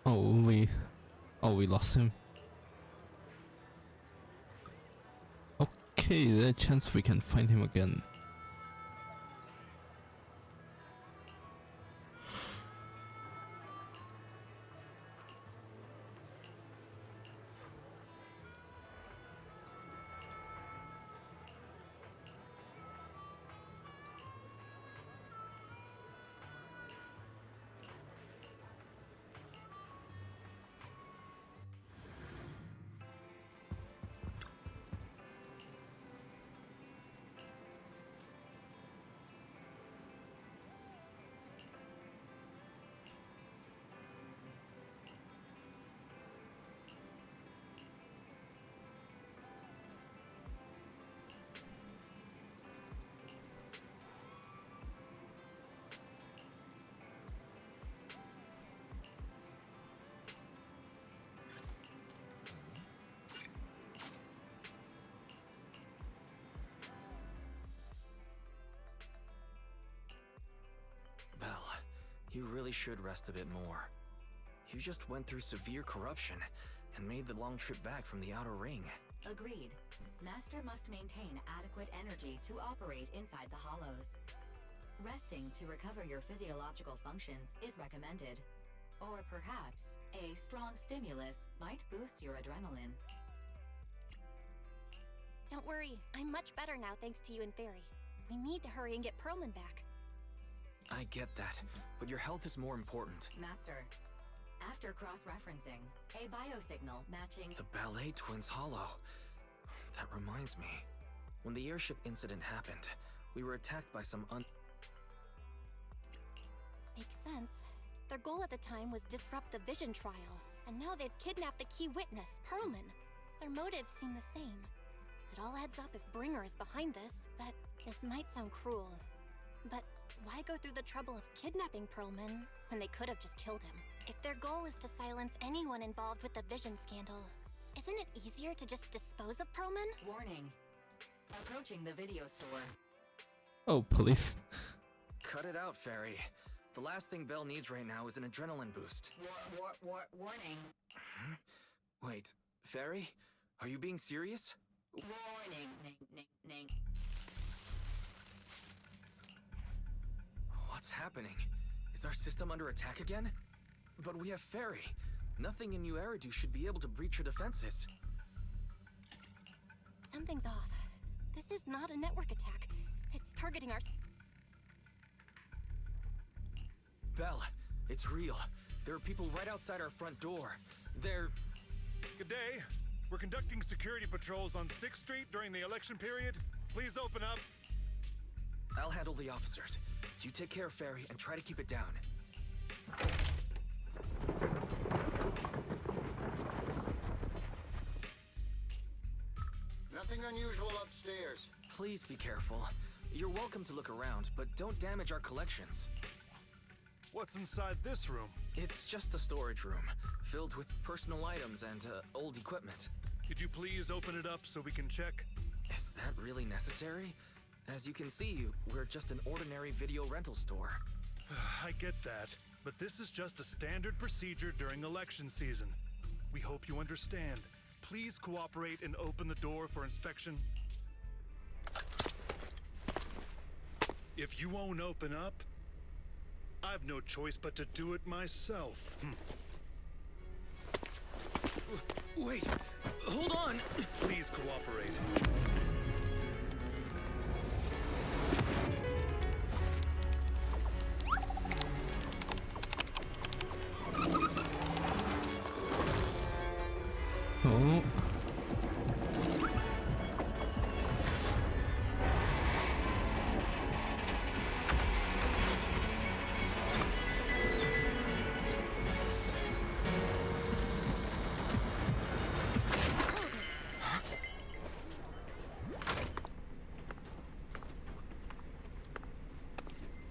Speaker 1: we lost him. Okay, there's a chance we can find him again.
Speaker 4: Belle, you really should rest a bit more. You just went through severe corruption and made the long trip back from the Outer Ring.
Speaker 7: Agreed. Master must maintain adequate energy to operate inside the hollows. Resting to recover your physiological functions is recommended. Or perhaps, a strong stimulus might boost your adrenaline.
Speaker 6: Don't worry, I'm much better now thanks to you and Fairy. We need to hurry and get Perlman back.
Speaker 4: I get that, but your health is more important.
Speaker 7: Master, after cross-referencing, a biosignal matching...
Speaker 4: The ballet twins hollow. That reminds me. When the airship incident happened, we were attacked by some
Speaker 6: Makes sense. Their goal at the time was disrupt the vision trial, and now they've kidnapped the key witness, Perlman. Their motives seem the same. It all adds up if Bringer is behind this, but this might sound cruel. But why go through the trouble of kidnapping Perlman when they could have just killed him? If their goal is to silence anyone involved with the vision scandal, isn't it easier to just dispose of Perlman?
Speaker 7: Warning. Approaching the video store.
Speaker 1: Oh, police.
Speaker 4: Cut it out, Fairy. The last thing Belle needs right now is an adrenaline boost.
Speaker 7: Warning.
Speaker 4: Wait, Fairy? Are you being serious?
Speaker 7: Warning.
Speaker 4: What's happening? Is our system under attack again? But we have Fairy. Nothing in New Eridu should be able to breach her defenses.
Speaker 6: Something's off. This is not a network attack. It's targeting our...
Speaker 4: Belle, it's real. There are people right outside our front door. They're...
Speaker 13: Good day. We're conducting security patrols on 6th Street during the election period. Please open up.
Speaker 4: I'll handle the officers. You take care of Fairy and try to keep it down.
Speaker 14: Nothing unusual upstairs.
Speaker 4: Please be careful. You're welcome to look around, but don't damage our collections.
Speaker 13: What's inside this room?
Speaker 4: It's just a storage room, filled with personal items and old equipment.
Speaker 13: Could you please open it up so we can check?
Speaker 4: Is that really necessary? As you can see, we're just an ordinary video rental store.
Speaker 13: I get that, but this is just a standard procedure during election season. We hope you understand. Please cooperate and open the door for inspection. If you won't open up, I've no choice but to do it myself.
Speaker 4: Wait, hold on!
Speaker 13: Please cooperate.
Speaker 1: Oh.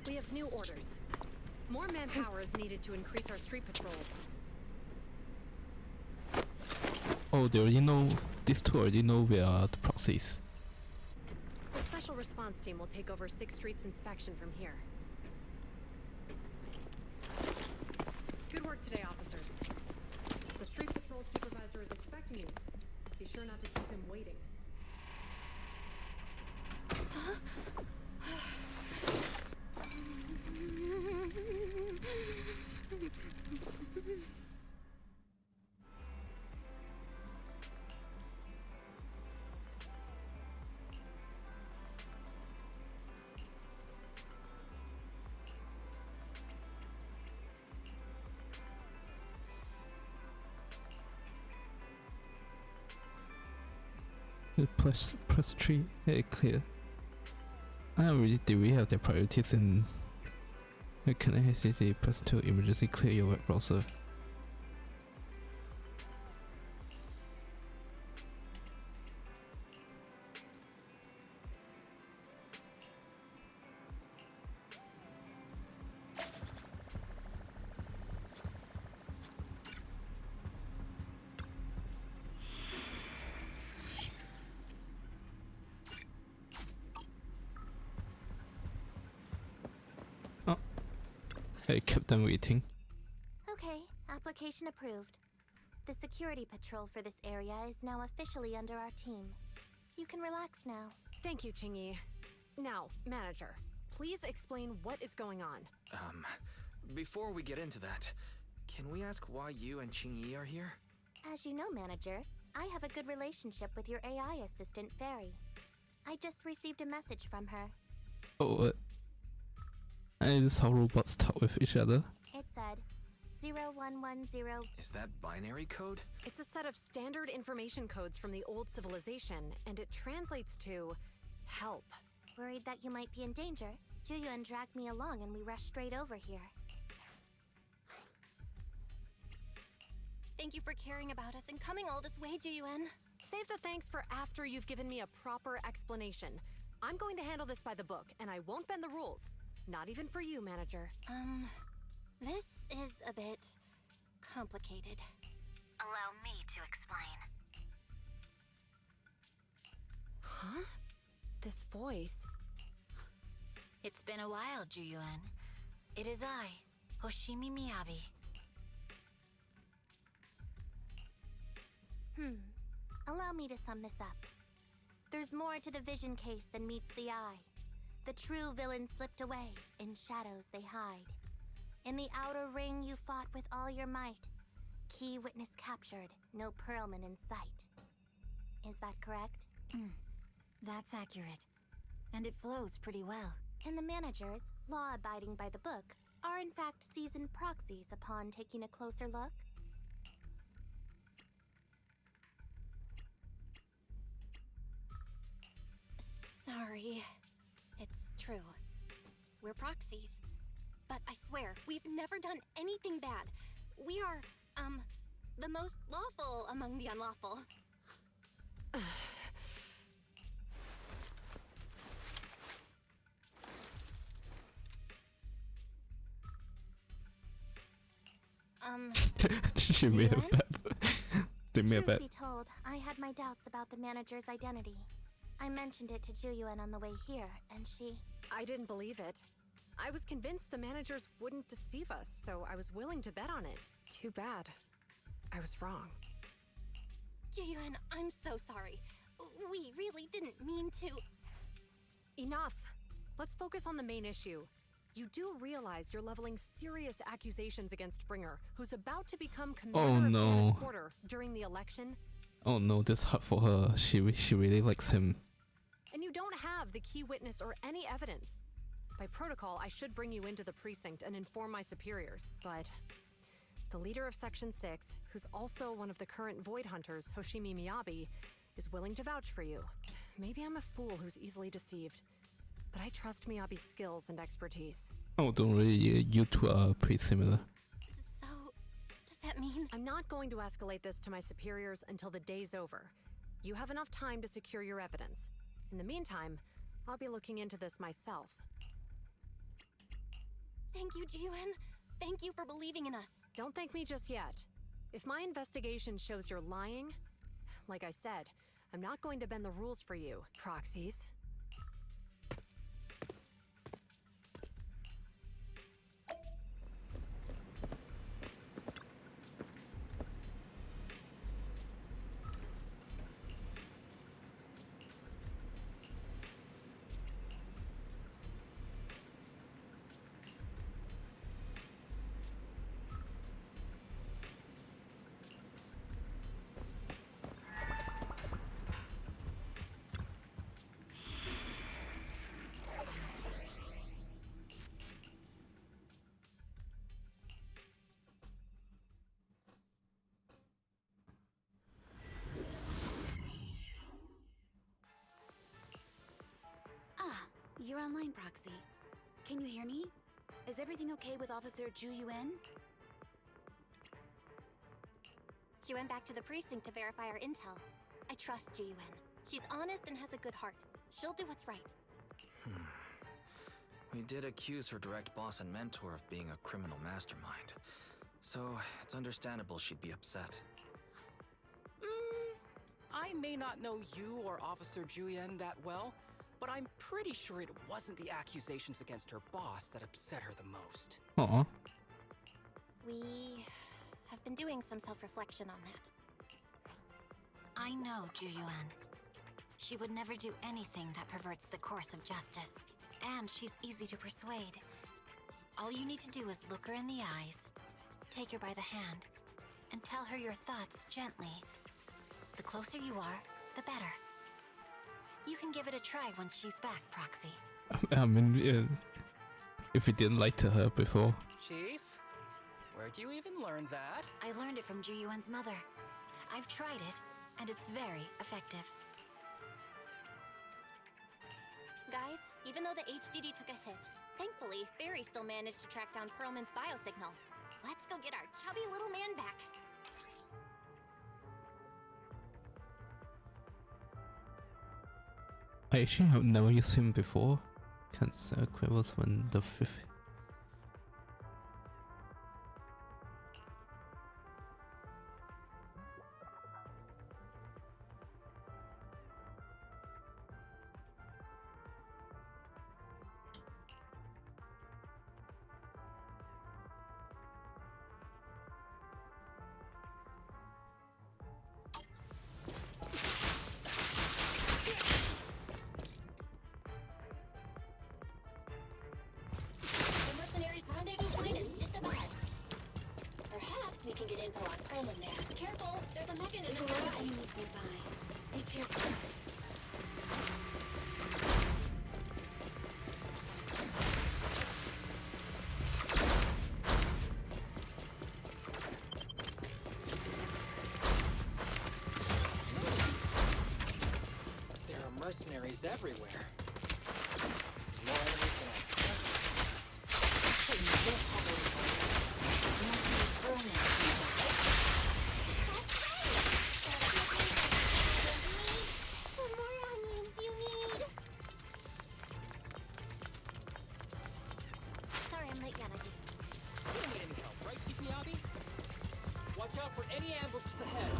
Speaker 15: We have new orders. More manpower is needed to increase our street patrols.
Speaker 1: Oh, they already know, these two already know where are the proxies.
Speaker 15: The special response team will take over 6th Street's inspection from here. Good work today, officers. The street patrol supervisor is expecting you. Be sure not to keep him waiting.
Speaker 1: Plus 3, clear. Do we have the priorities in Connect HTTP +2 emergency clear your web browser? I kept them waiting.
Speaker 5: Okay, application approved. The security patrol for this area is now officially under our team. You can relax now.
Speaker 15: Thank you, Qingyi. Now, manager, please explain what is going on.
Speaker 4: Before we get into that, can we ask why you and Qingyi are here?
Speaker 5: As you know, manager, I have a good relationship with your AI assistant, Fairy. I just received a message from her.
Speaker 1: Oh, and this is how robots talk with each other.
Speaker 5: It said 0110.
Speaker 4: Is that binary code?
Speaker 15: It's a set of standard information codes from the old civilization, and it translates to help.
Speaker 5: Worried that you might be in danger, Juyuan dragged me along and we rushed straight over here.
Speaker 6: Thank you for caring about us and coming all this way, Juyuan.
Speaker 15: Save the thanks for after you've given me a proper explanation. I'm going to handle this by the book, and I won't bend the rules. Not even for you, manager.
Speaker 6: This is a bit complicated.
Speaker 7: Allow me to explain.
Speaker 15: Huh? This voice.
Speaker 7: It's been a while, Juyuan. It is I, Hoshimi Miyabi.
Speaker 5: Allow me to sum this up. There's more to the vision case than meets the eye. The true villain slipped away, in shadows they hide. In the outer ring you fought with all your might. Key witness captured, no Pearlman in sight. Is that correct?
Speaker 7: That's accurate. And it flows pretty well.
Speaker 5: And the managers, law-abiding by the book, are in fact seasoned proxies upon taking a closer look?
Speaker 6: Sorry. It's true. We're proxies. But I swear, we've never done anything bad. We are, the most lawful among the unlawful.
Speaker 1: She made a bet. They made a bet.
Speaker 5: Truth be told, I had my doubts about the manager's identity. I mentioned it to Juyuan on the way here, and she...
Speaker 15: I didn't believe it. I was convinced the managers wouldn't deceive us, so I was willing to bet on it. Too bad. I was wrong.
Speaker 6: Juyuan, I'm so sorry. We really didn't mean to...
Speaker 15: Enough! Let's focus on the main issue. You do realize you're leveling serious accusations against Bringer, who's about to become commander of Janus Quarter during the election.
Speaker 1: Oh no, this hurt for her. She really likes him.
Speaker 15: And you don't have the key witness or any evidence. By protocol, I should bring you into the precinct and inform my superiors, but the leader of Section 6, who's also one of the current Void Hunters, Hoshimi Miyabi, is willing to vouch for you. Maybe I'm a fool who's easily deceived, but I trust Miyabi's skills and expertise.
Speaker 1: Oh, don't worry, you two are pretty similar.
Speaker 6: So, does that mean?
Speaker 15: I'm not going to escalate this to my superiors until the day's over. You have enough time to secure your evidence. In the meantime, I'll be looking into this myself.
Speaker 6: Thank you, Juyuan. Thank you for believing in us.
Speaker 15: Don't thank me just yet. If my investigation shows you're lying, like I said, I'm not going to bend the rules for you, proxies.
Speaker 11: You're online, Proxy. Can you hear me? Is everything okay with Officer Juyuan?
Speaker 6: She went back to the precinct to verify our intel. I trust Juyuan. She's honest and has a good heart. She'll do what's right.
Speaker 4: We did accuse her direct boss and mentor of being a criminal mastermind. So, it's understandable she'd be upset.
Speaker 12: I may not know you or Officer Juyuan that well, but I'm pretty sure it wasn't the accusations against her boss that upset her the most.
Speaker 1: Aw.
Speaker 6: We have been doing some self-reflection on that.
Speaker 7: I know Juyuan. She would never do anything that perverts the course of justice. And she's easy to persuade. All you need to do is look her in the eyes, take her by the hand, and tell her your thoughts gently. The closer you are, the better. You can give it a try once she's back, Proxy.
Speaker 1: I mean, if you didn't lie to her before.
Speaker 12: Chief? Where'd you even learn that?
Speaker 7: I learned it from Juyuan's mother. I've tried it, and it's very effective.
Speaker 6: Guys, even though the HDD took a hit, thankfully, Fairy still managed to track down Perlman's biosignal. Let's go get our chubby little man back.
Speaker 1: I actually have never used him before. Cancer quivers when the fifth.
Speaker 12: Mercenaries everywhere. This is more enemies than I expected.
Speaker 10: The more onions you need.
Speaker 7: Sorry I'm late, Yanagi.
Speaker 12: You don't need any help, right, Chief Miyabi? Watch out for any ambushes ahead.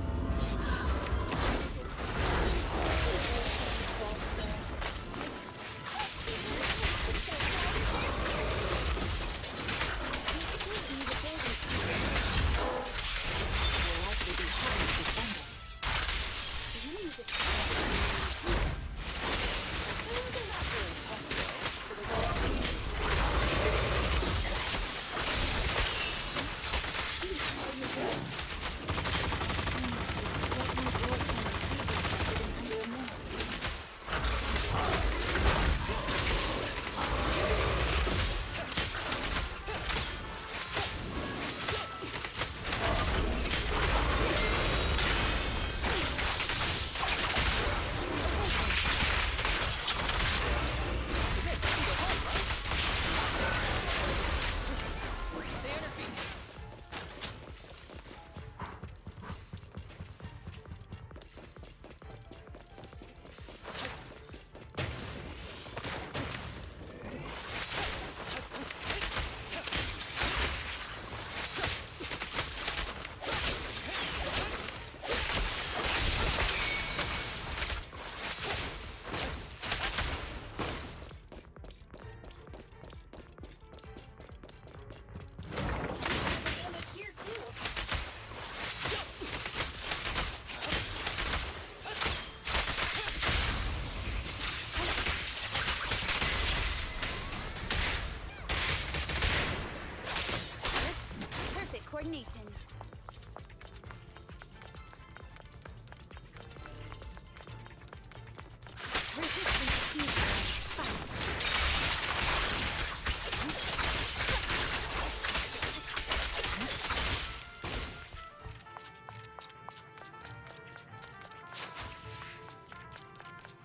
Speaker 11: Coordination.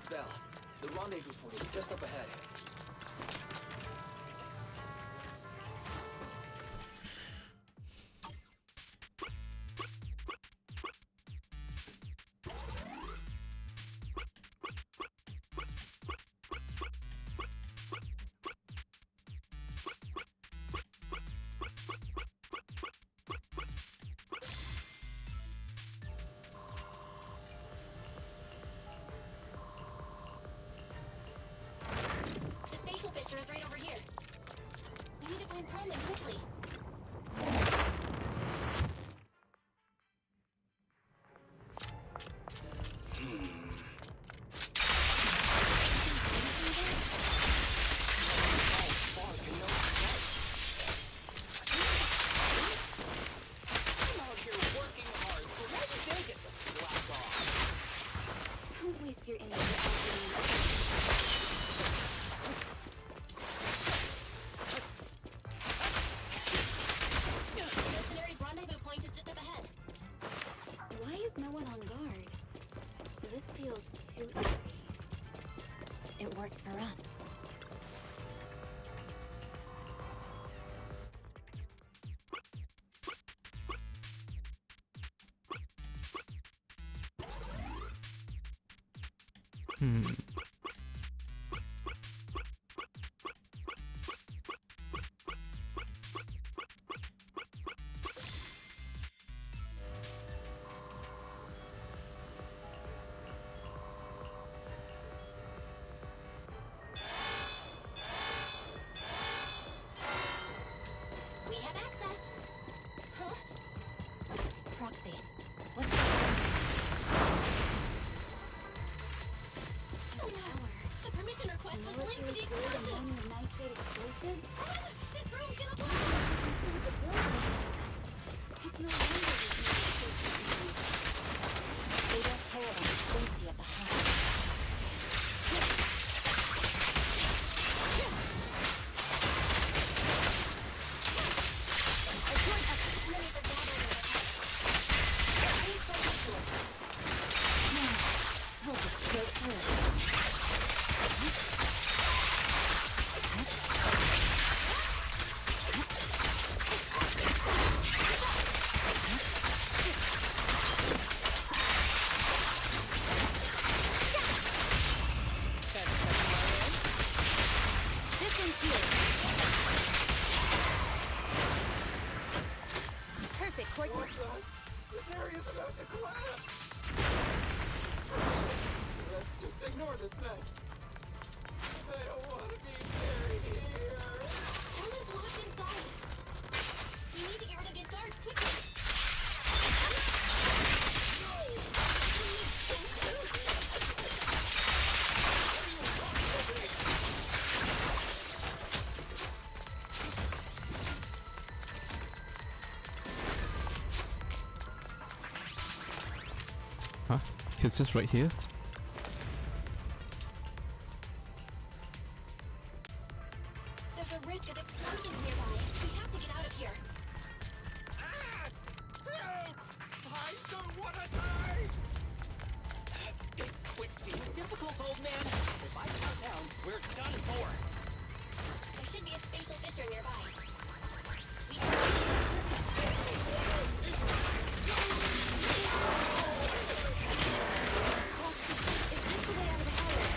Speaker 4: Bell, the rendezvous point is just up ahead.
Speaker 11: Don't waste your energy arguing.
Speaker 6: Mercenary's rendezvous point is just up ahead.
Speaker 11: Why is no one on guard? This feels too easy.
Speaker 7: It works for us.
Speaker 6: We have access. Huh?
Speaker 7: Proxy, what's the plan?
Speaker 6: Oh no! The permission request was linked to the explosives!
Speaker 11: Ammonium nitrate explosives?
Speaker 6: This room's gonna blow!
Speaker 11: Inside the building. It's no wonder there's no escape mechanism.
Speaker 7: They don't care about the safety of the house. We'll just go through it.
Speaker 11: This one's here. Perfect coordinates.
Speaker 14: This area's about to collapse! Let's just ignore this mess. I don't want to be buried here.
Speaker 6: Someone's locked inside. We need to get rid of these guards quickly.
Speaker 1: Huh? He's just right here?
Speaker 6: There's a risk of explosions nearby. We have to get out of here.
Speaker 3: Help! I don't want to die!
Speaker 12: Quit being difficult, old man. If I come down, we're done for.
Speaker 6: There should be a spatial fissure nearby. We
Speaker 11: Is this the way out of the hollow?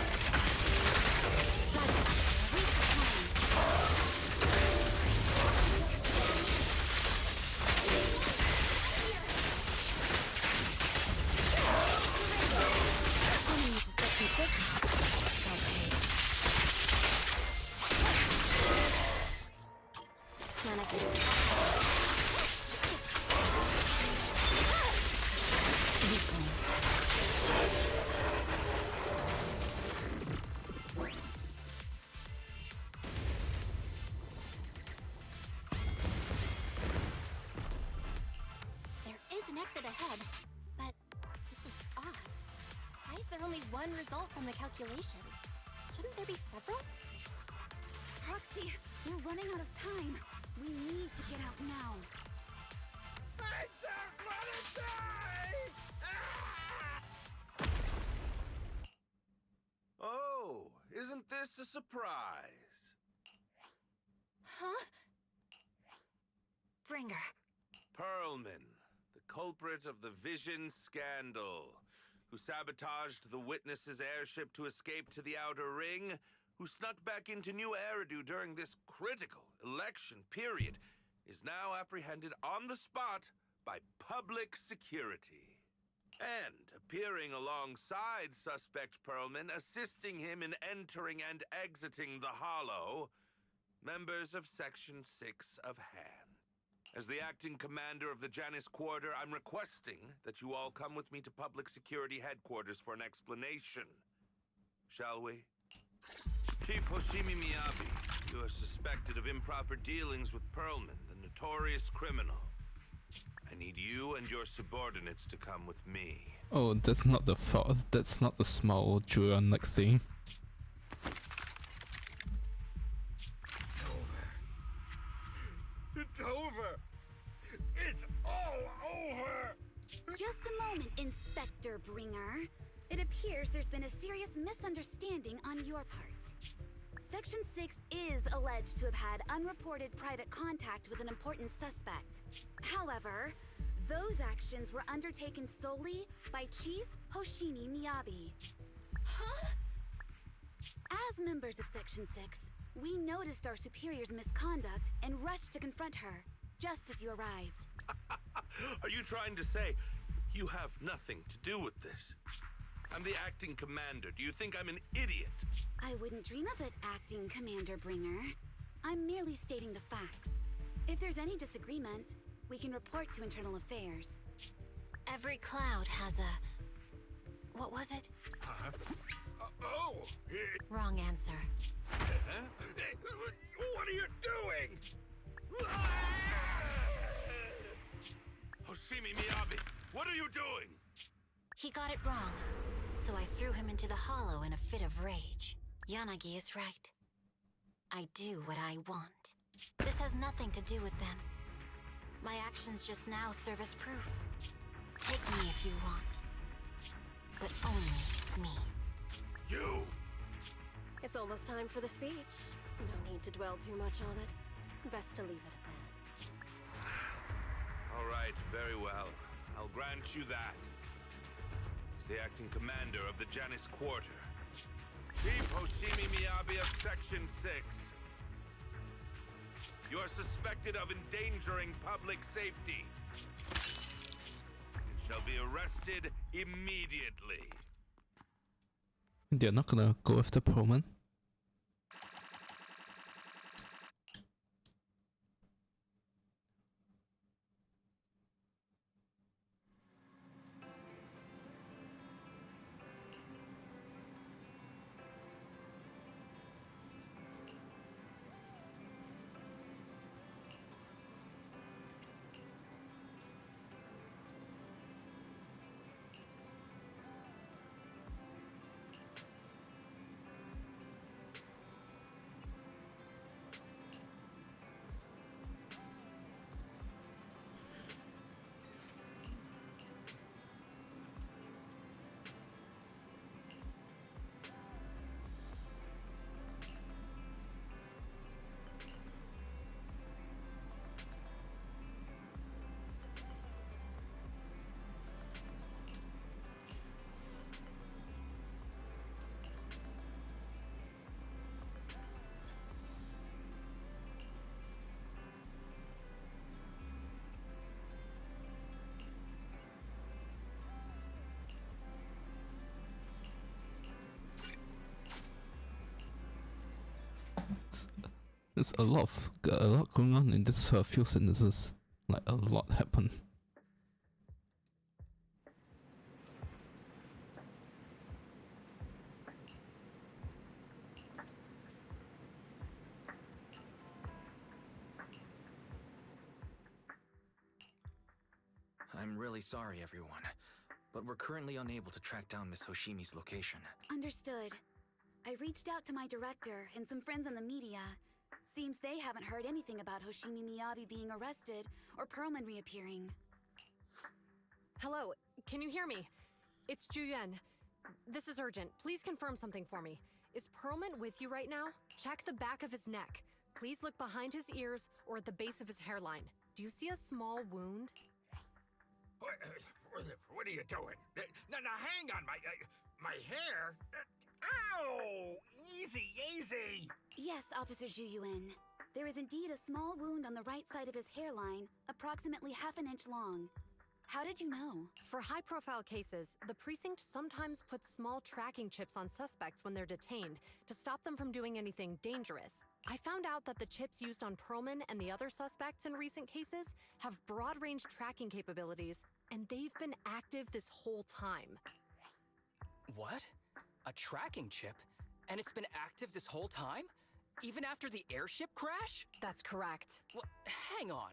Speaker 11: Got it. Wait
Speaker 6: There is an exit ahead, but this is odd. Why is there only one result from the calculations? Shouldn't there be several?
Speaker 11: Proxy, we're running out of time. We need to get out now.
Speaker 3: I don't want to die!
Speaker 8: Oh, isn't this a surprise?
Speaker 6: Huh?
Speaker 7: Bringer.
Speaker 8: Perlman, the culprit of the Vision scandal, who sabotaged the Witness's airship to escape to the Outer Ring, who snuck back into New Eridu during this critical election period, is now apprehended on the spot by public security. And appearing alongside suspect Perlman, assisting him in entering and exiting the Hollow, members of Section 6 of Han. As the acting commander of the Janus Quarter, I'm requesting that you all come with me to Public Security Headquarters for an explanation. Shall we? Chief Hoshimi Miyabi, you are suspected of improper dealings with Perlman, the notorious criminal. I need you and your subordinates to come with me.
Speaker 1: Oh, that's not the thought. That's not the small Julian like scene.
Speaker 3: It's over! It's all over!
Speaker 11: Just a moment, Inspector Bringer. It appears there's been a serious misunderstanding on your part. Section 6 is alleged to have had unreported private contact with an important suspect. However, those actions were undertaken solely by Chief Hoshimi Miyabi.
Speaker 6: Huh?
Speaker 11: As members of Section 6, we noticed our superior's misconduct and rushed to confront her, just as you arrived.
Speaker 8: Are you trying to say you have nothing to do with this? I'm the acting commander. Do you think I'm an idiot?
Speaker 11: I wouldn't dream of it, Acting Commander Bringer. I'm merely stating the facts. If there's any disagreement, we can report to Internal Affairs.
Speaker 7: Every cloud has a... What was it? Wrong answer.
Speaker 3: What are you doing?
Speaker 8: Hoshimi Miyabi, what are you doing?
Speaker 7: He got it wrong, so I threw him into the hollow in a fit of rage. Yanagi is right. I do what I want. This has nothing to do with them. My actions just now serve as proof. Take me if you want. But only me.
Speaker 8: You!
Speaker 9: It's almost time for the speech. No need to dwell too much on it. Best to leave it at that.
Speaker 8: All right, very well. I'll grant you that. As the acting commander of the Janus Quarter, Chief Hoshimi Miyabi of Section 6. You are suspected of endangering public safety. And shall be arrested immediately.
Speaker 1: They're not gonna go after Perlman. There's a lot going on in this few sentences. Like a lot happened.
Speaker 4: I'm really sorry, everyone, but we're currently unable to track down Miss Hoshimi's location.
Speaker 11: Understood. I reached out to my director and some friends in the media. Seems they haven't heard anything about Hoshimi Miyabi being arrested or Perlman reappearing.
Speaker 15: Hello, can you hear me? It's Juyuan. This is urgent. Please confirm something for me. Is Perlman with you right now? Check the back of his neck. Please look behind his ears or at the base of his hairline. Do you see a small wound?
Speaker 3: What are you doing? Now, hang on, my hair? Ow! Easy, easy!
Speaker 11: Yes, Officer Juyuan. There is indeed a small wound on the right side of his hairline, approximately half an inch long. How did you know?
Speaker 15: For high-profile cases, the precinct sometimes puts small tracking chips on suspects when they're detained to stop them from doing anything dangerous. I found out that the chips used on Perlman and the other suspects in recent cases have broad-range tracking capabilities, and they've been active this whole time.
Speaker 12: What? A tracking chip? And it's been active this whole time? Even after the airship crash?
Speaker 15: That's correct.
Speaker 12: Well, hang on.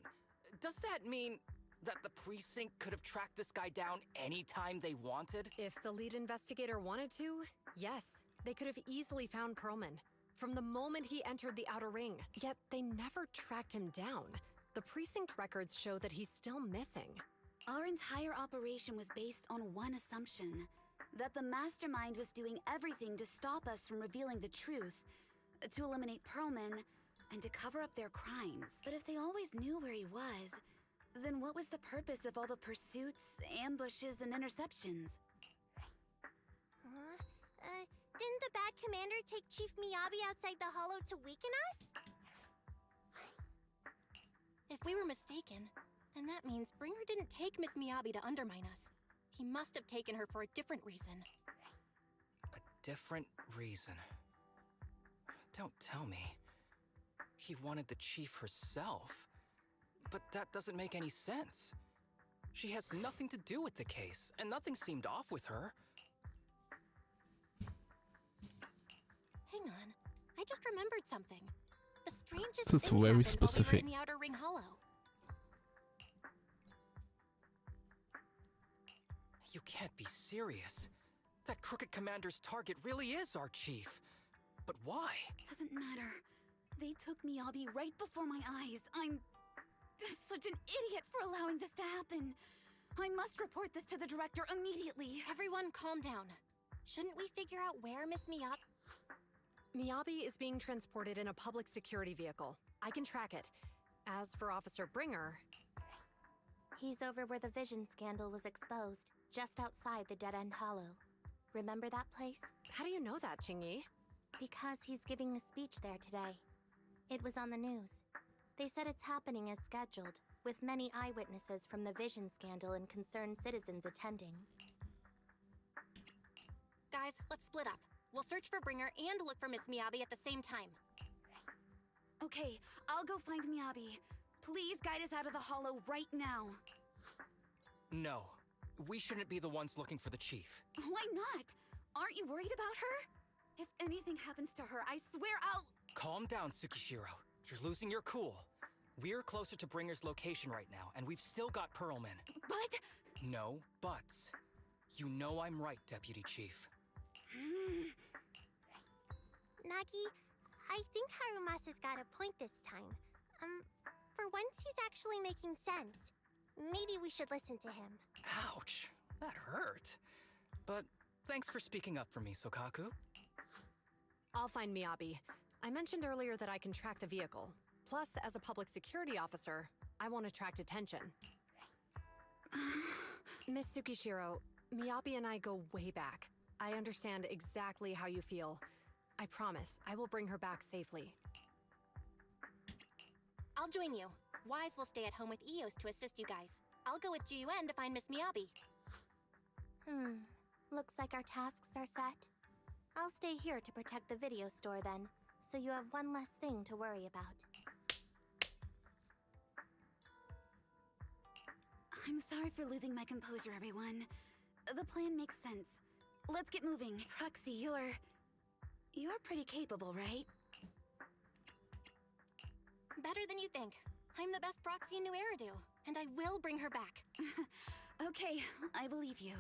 Speaker 12: Does that mean That the precinct could have tracked this guy down anytime they wanted?
Speaker 15: If the lead investigator wanted to, yes, they could have easily found Perlman from the moment he entered the Outer Ring. Yet they never tracked him down. The precinct records show that he's still missing.
Speaker 11: Our entire operation was based on one assumption: that the mastermind was doing everything to stop us from revealing the truth, to eliminate Perlman, and to cover up their crimes. But if they always knew where he was, then what was the purpose of all the pursuits, ambushes, and interceptions?
Speaker 10: Didn't the bad commander take Chief Miyabi outside the hollow to weaken us?
Speaker 6: If we were mistaken, then that means Bringer didn't take Miss Miyabi to undermine us. He must have taken her for a different reason.
Speaker 12: A different reason? Don't tell me. He wanted the chief herself. But that doesn't make any sense. She has nothing to do with the case, and nothing seemed off with her.
Speaker 6: Hang on, I just remembered something. The strangest
Speaker 1: This is
Speaker 6: thing
Speaker 1: very
Speaker 6: happened while
Speaker 1: specific.
Speaker 6: we were in the Outer Ring Hollow.
Speaker 12: You can't be serious. That crooked commander's target really is our chief. But why?
Speaker 11: Doesn't matter. They took Miyabi right before my eyes. I'm such an idiot for allowing this to happen. I must report this to the director immediately.
Speaker 6: Everyone calm down. Shouldn't we figure out where Miss Miyabi...
Speaker 15: Miyabi is being transported in a public security vehicle. I can track it. As for Officer Bringer...
Speaker 5: He's over where the vision scandal was exposed, just outside the Dead End Hollow. Remember that place?
Speaker 15: How do you know that, Qingyi?
Speaker 5: Because he's giving a speech there today. It was on the news. They said it's happening as scheduled, with many eyewitnesses from the vision scandal and concerned citizens attending.
Speaker 6: Guys, let's split up. We'll search for Bringer and look for Miss Miyabi at the same time.
Speaker 11: Okay, I'll go find Miyabi. Please guide us out of the hollow right now.
Speaker 12: No. We shouldn't be the ones looking for the chief.
Speaker 11: Why not? Aren't you worried about her? If anything happens to her, I swear I'll...
Speaker 12: Calm down, Tsukishiro. You're losing your cool. We're closer to Bringer's location right now, and we've still got Perlman.
Speaker 11: But...
Speaker 12: No buts. You know I'm right, Deputy Chief.
Speaker 10: Nagi, I think Harumasa's got a point this time. For once he's actually making sense. Maybe we should listen to him.
Speaker 12: Ouch. That hurt. But thanks for speaking up for me, Sokaku.
Speaker 15: I'll find Miyabi. I mentioned earlier that I can track the vehicle. Plus, as a public security officer, I won't attract attention. Miss Tsukishiro, Miyabi and I go way back. I understand exactly how you feel. I promise, I will bring her back safely.
Speaker 6: I'll join you. Wise will stay at home with Eos to assist you guys. I'll go with GUN to find Miss Miyabi.
Speaker 5: Looks like our tasks are set. I'll stay here to protect the video store then, so you have one less thing to worry about.
Speaker 11: I'm sorry for losing my composure, everyone. The plan makes sense. Let's get moving. Proxy, you're pretty capable, right?
Speaker 6: Better than you think. I'm the best proxy in New Eridu, and I will bring her back.
Speaker 11: Okay, I believe you.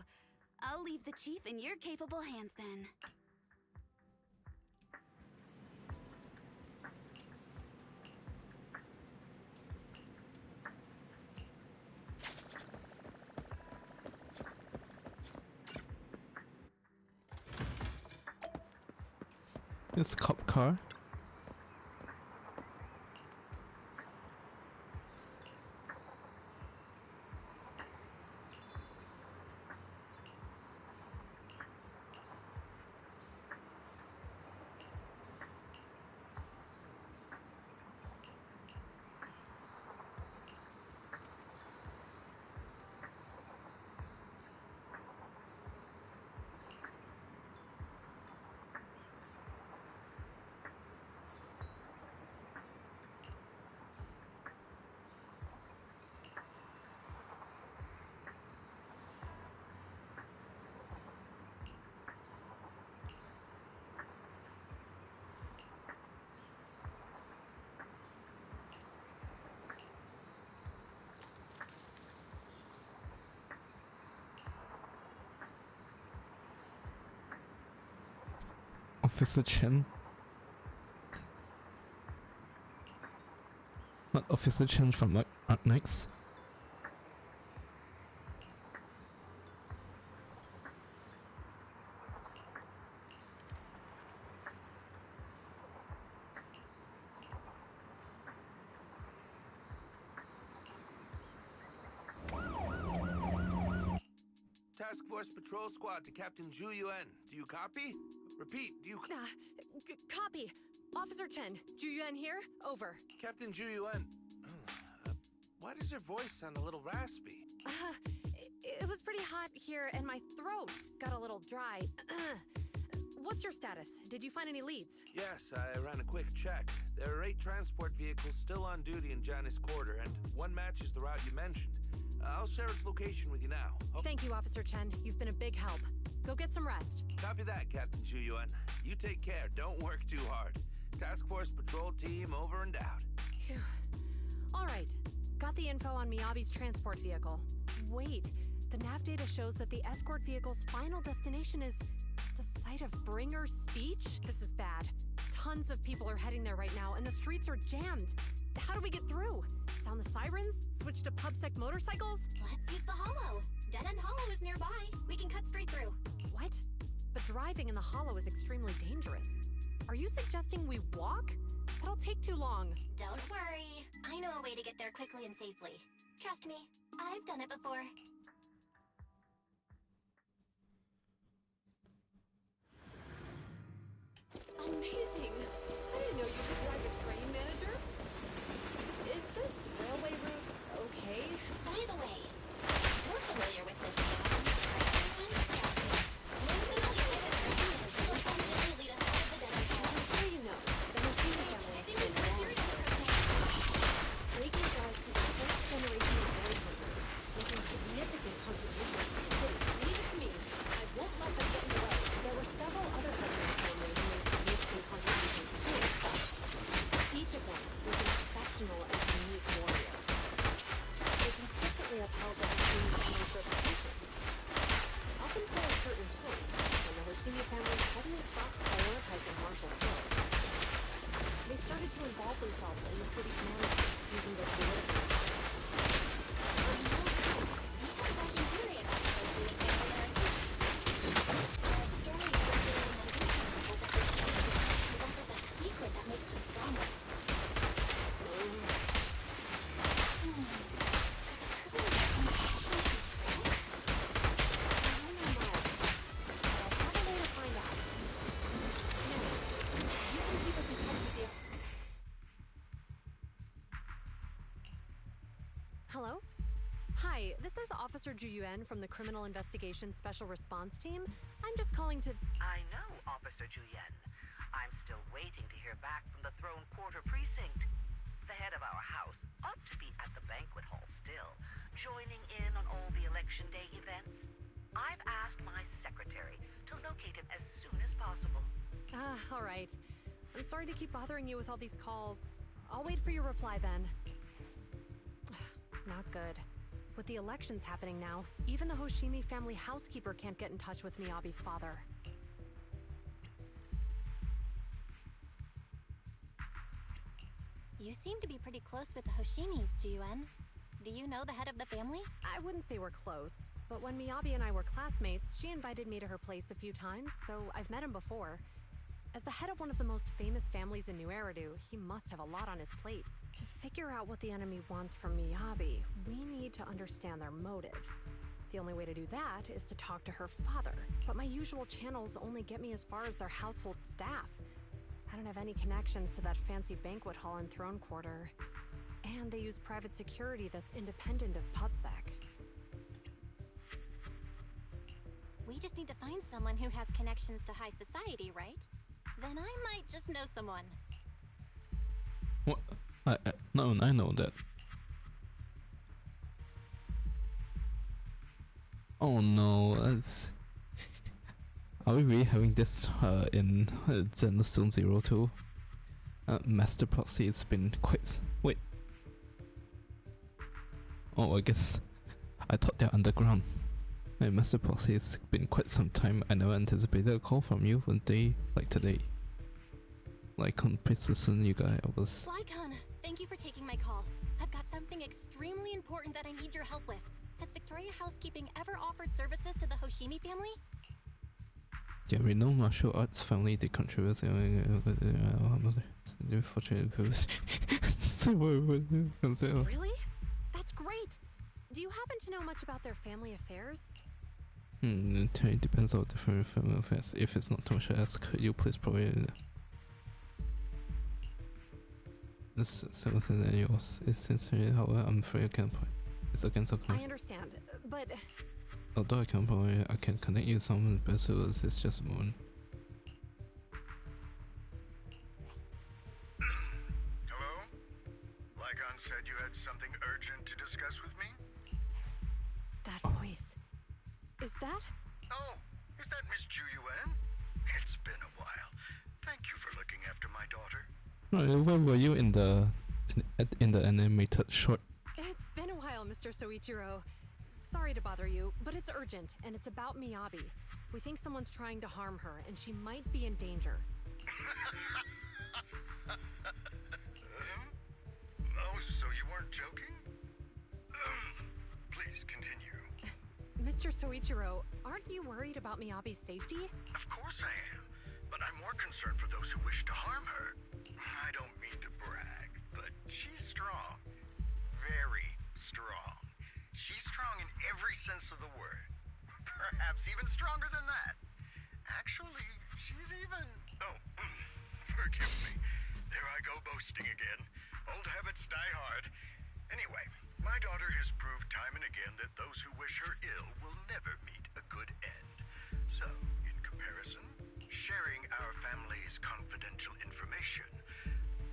Speaker 11: I'll leave the chief in your capable hands then.
Speaker 1: It's a cop car. Officer Chen? Not Officer Chen from Arknights?
Speaker 8: Task Force Patrol Squad to Captain Zhu Yuan. Do you copy? Repeat, do you...
Speaker 15: Copy. Officer Chen, Zhu Yuan here. Over.
Speaker 8: Captain Zhu Yuan... why does your voice sound a little raspy?
Speaker 15: It was pretty hot here and my throat got a little dry. What's your status? Did you find any leads?
Speaker 8: Yes, I ran a quick check. There are 8 transport vehicles still on duty in Janus Quarter, and one matches the route you mentioned. I'll share its location with you now.
Speaker 15: Thank you, Officer Chen. You've been a big help. Go get some rest.
Speaker 8: Copy that, Captain Zhu Yuan. You take care. Don't work too hard. Task Force Patrol Team over and out.
Speaker 15: Phew. All right. Got the info on Miyabi's transport vehicle. Wait. The nav data shows that the escort vehicle's final destination is the site of Bringer's speech? This is bad. Tons of people are heading there right now, and the streets are jammed. How do we get through? Sound the sirens? Switch to PubSec motorcycles?
Speaker 6: Let's use the hollow. Dead End Hollow is nearby. We can cut straight through.
Speaker 15: What? But driving in the hollow is extremely dangerous. Are you suggesting we walk? That'll take too long.
Speaker 6: Don't worry. I know a way to get there quickly and safely. Trust me, I've done it before.
Speaker 15: Amazing! I didn't know you could drive a train, manager. Is this railway route okay?
Speaker 6: By the way, you're familiar with this job, right? Will permanently lead us out of the Dead End Hollow.
Speaker 15: I'm sure you know, the Hoshimi family has been around. They gave rise to the first generation of road hunters, making significant contributions to the city. Leave it to me. I won't let them get in the way. There were several other Hudson families who made significant contributions too. Each of them was an exceptional and unique warrior. They consistently upheld the Hoshimi family's reputation. Up until a certain point, when the Hoshimi family suddenly stopped prioritizing martial skills. They started to involve themselves in the city's management using their political power. Hello? Hi, this is Officer Zhu Yuan from the Criminal Investigations Special Response Team. I'm just calling to...
Speaker 16: I know, Officer Zhu Yuan. I'm still waiting to hear back from the Throne Quarter Precinct. The head of our house ought to be at the banquet hall still, joining in on all the Election Day events. I've asked my secretary to locate him as soon as possible.
Speaker 15: All right. I'm sorry to keep bothering you with all these calls. I'll wait for your reply then. Not good. With the elections happening now, even the Hoshimi family housekeeper can't get in touch with Miyabi's father.
Speaker 6: You seem to be pretty close with the Hoshimis, Ji-Yuan. Do you know the head of the family?
Speaker 15: I wouldn't say we're close, but when Miyabi and I were classmates, she invited me to her place a few times, so I've met him before. As the head of one of the most famous families in New Eridu, he must have a lot on his plate. To figure out what the enemy wants from Miyabi, we need to understand their motive. The only way to do that is to talk to her father, but my usual channels only get me as far as their household staff. I don't have any connections to that fancy banquet hall in Throne Quarter, and they use private security that's independent of PubSec.
Speaker 6: We just need to find someone who has connections to high society, right? Then I might just know someone.
Speaker 1: What? No, I know that. Oh no, that's... Are we really having this in ZenlessZoneZero too? Master Proxy has been quite... Wait. Oh, I guess... I thought they're underground. Hey, Mr. Posse, it's been quite some time. I never anticipated a call from you one day like today. Like on precision, you guys was.
Speaker 6: Lycon, thank you for taking my call. I've got something extremely important that I need your help with. Has Victoria Housekeeping ever offered services to the Hoshimi family?
Speaker 1: Yeah, renowned martial arts family, they contribute
Speaker 6: Really? That's great! Do you happen to know much about their family affairs?
Speaker 1: It depends on different family affairs. If it's not too much to ask, could you please provide this service and yours? Essentially, however, I'm afraid I can't provide. It's against the
Speaker 15: I
Speaker 1: contract.
Speaker 15: understand, but
Speaker 1: Although I can provide, I can connect you to someone best service. It's just a moment.
Speaker 17: Hello? Lycon said you had something urgent to discuss with me?
Speaker 15: that voice. Is that?
Speaker 17: Oh, is that Miss Ju Yuan? It's been a while. Thank you for looking after my daughter.
Speaker 1: Where were you in the animated short?
Speaker 15: It's been a while, Mr. Soichiro. Sorry to bother you, but it's urgent, and it's about Miyabi. We think someone's trying to harm her, and she might be in danger.
Speaker 17: Oh, so you weren't joking? Please continue.
Speaker 15: Mr. Soichiro, aren't you worried about Miyabi's safety?
Speaker 17: Of course I am, but I'm more concerned for those who wish to harm her. I don't mean to brag, but she's strong. Very strong. She's strong in every sense of the word. Perhaps even stronger than that. Actually, she's even... Oh, forgive me. There I go boasting again. Old habits die hard. Anyway, my daughter has proved time and again that those who wish her ill will never meet a good end. So, in comparison, sharing our family's confidential information,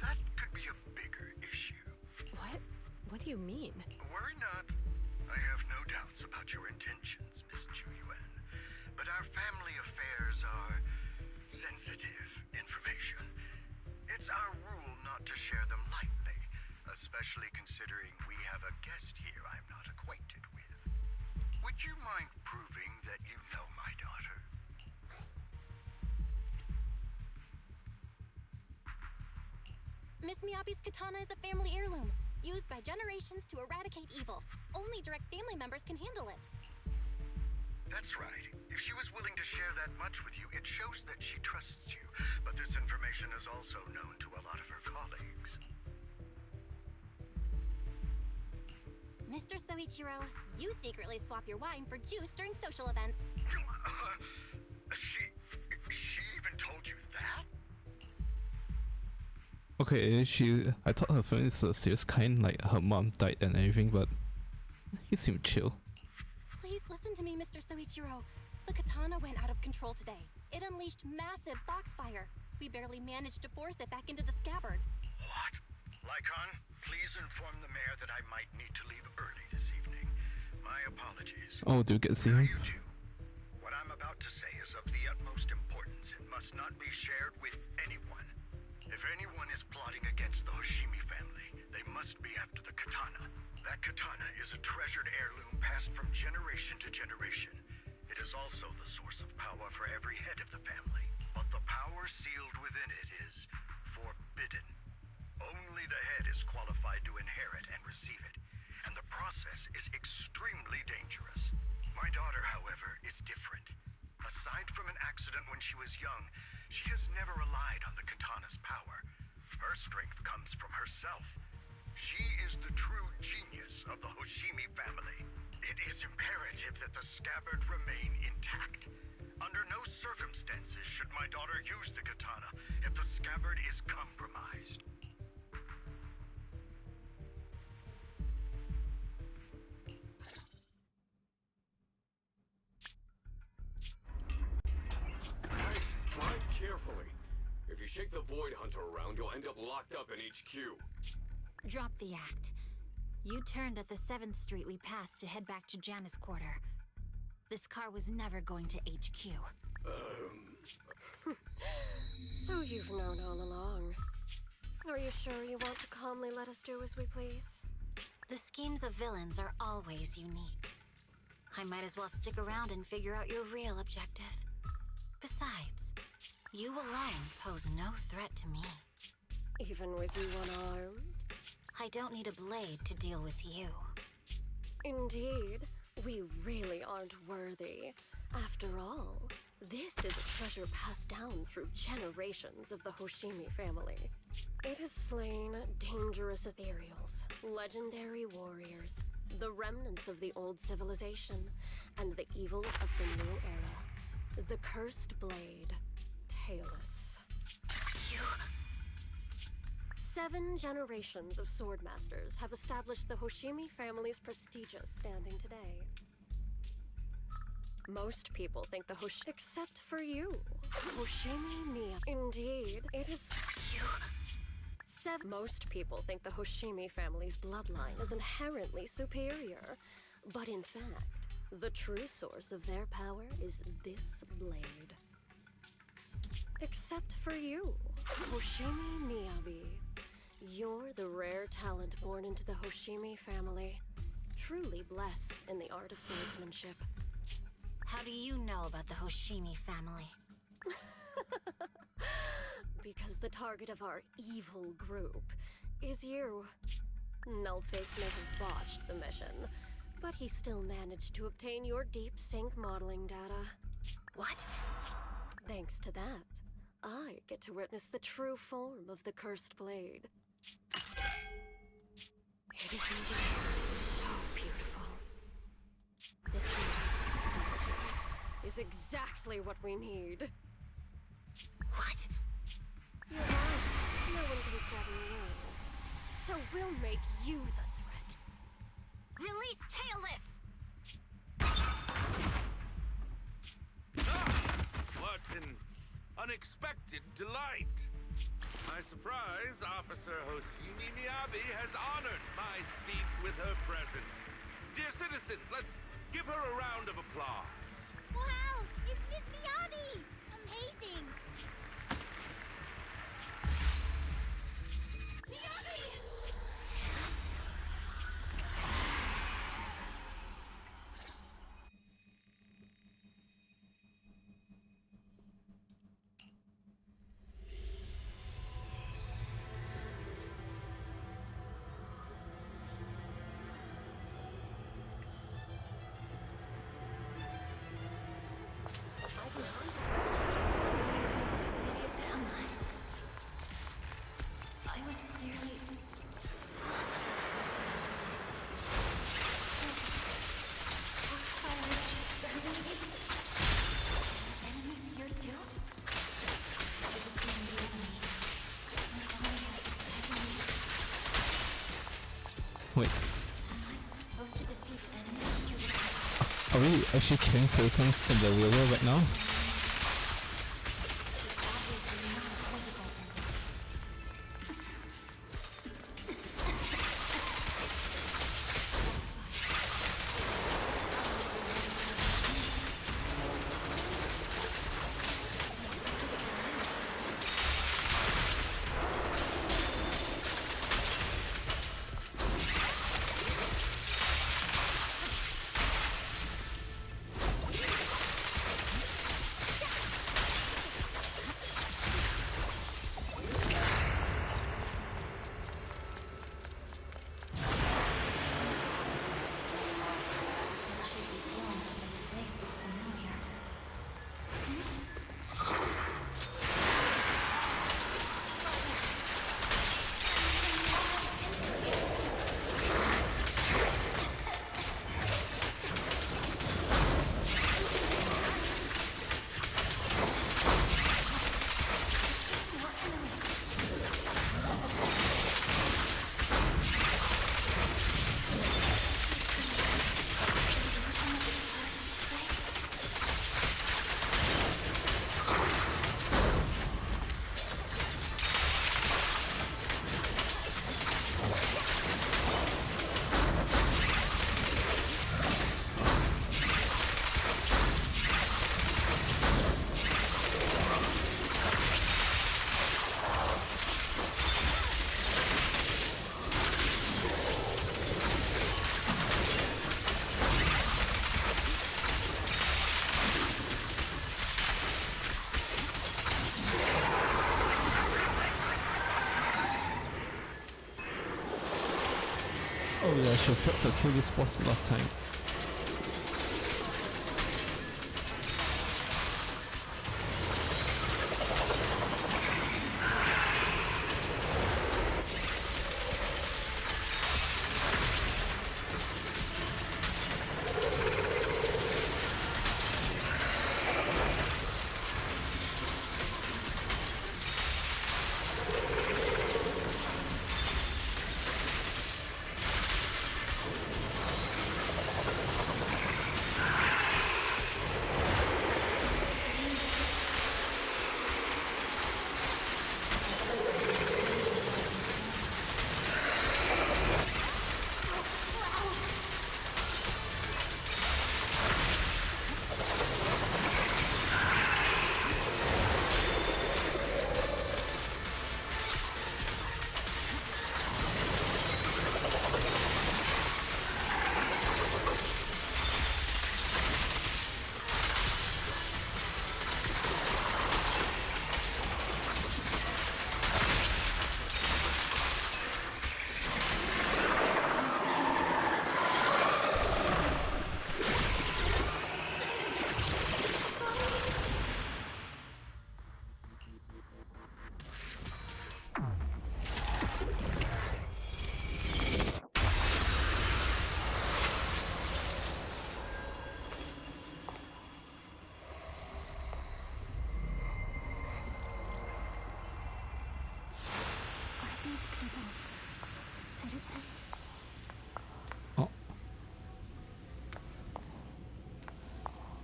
Speaker 17: that could be a bigger issue.
Speaker 15: What? What do you mean?
Speaker 17: Worry not. I have no doubts about your intentions, Miss Ju Yuan. But our family affairs are sensitive information. It's our rule not to share them lightly, especially considering we have a guest here I'm not acquainted with. Would you mind proving that you know my daughter?
Speaker 6: Miss Miyabi's katana is a family heirloom, used by generations to eradicate evil. Only direct family members can handle it.
Speaker 17: That's right. If she was willing to share that much with you, it shows that she trusts you. But this information is also known to a lot of her colleagues.
Speaker 6: Mr. Soichiro, you secretly swap your wine for juice during social events.
Speaker 17: She even told you that?
Speaker 1: Okay, I thought her family is a serious kind, like her mom died and everything, but he seemed chill.
Speaker 6: Please listen to me, Mr. Soichiro. The katana went out of control today. It unleashed massive foxfire. We barely managed to force it back into the scabbard.
Speaker 17: What? Lycon, please inform the mayor that I might need to leave early this evening. My apologies.
Speaker 1: Oh, do you get to see him?
Speaker 17: You do. What I'm about to say is of the utmost importance and must not be shared with anyone. If anyone is plotting against the Hoshimi family, they must be after the katana. That katana is a treasured heirloom passed from generation to generation. It is also the source of power for every head of the family. But the power sealed within it is forbidden. Only the head is qualified to inherit and receive it, and the process is extremely dangerous. My daughter, however, is different. Aside from an accident when she was young, she has never relied on the katana's power. Her strength comes from herself. She is the true genius of the Hoshimi family. It is imperative that the scabbard remain intact. Under no circumstances should my daughter use the katana if the scabbard is compromised.
Speaker 18: Drive carefully. If you shake the Void Hunter around, you'll end up locked up in HQ.
Speaker 7: Drop the act. You turned at the 7th Street we passed to head back to Janus Quarter. This car was never going to HQ.
Speaker 9: So you've known all along. Are you sure you want to calmly let us do as we please?
Speaker 7: The schemes of villains are always unique. I might as well stick around and figure out your real objective. Besides, you alone pose no threat to me.
Speaker 9: Even with you unarmed?
Speaker 7: I don't need a blade to deal with you.
Speaker 9: Indeed, we really aren't worthy. After all, this is a treasure passed down through generations of the Hoshimi family. It has slain dangerous ethereals, legendary warriors, the remnants of the old civilization, and the evils of the new era. The cursed blade, Talus.
Speaker 7: You...
Speaker 9: 7 generations of swordmasters have established the Hoshimi family's prestigious standing today. Most people think the except for you, Hoshimi Nia. Indeed, it is you. Most people think the Hoshimi family's bloodline is inherently superior, but in fact, the true source of their power is this blade. Except for you, Hoshimi Miyabi. You're the rare talent born into the Hoshimi family, truly blessed in the art of swordsmanship.
Speaker 7: How do you know about the Hoshimi family?
Speaker 9: Because the target of our evil group is you. Nullface may have botched the mission, but he still managed to obtain your deep sync modeling data.
Speaker 7: What?
Speaker 9: Thanks to that, I get to witness the true form of the cursed blade. It is indeed so beautiful. This monstrous energy is exactly what we need.
Speaker 7: What?
Speaker 9: You're right. No one can threaten you. So we'll make you the threat.
Speaker 7: Release Talus!
Speaker 8: What an unexpected delight! My surprise, Officer Hoshimi Miyabi has honored my speech with her presence. Dear citizens, let's give her a round of applause.
Speaker 10: Wow! It's Miss Miyabi! Amazing! Miyabi!
Speaker 1: Wait. Are we actually killing citizens in the real world right now? Oh yeah, she failed to kill this boss last time.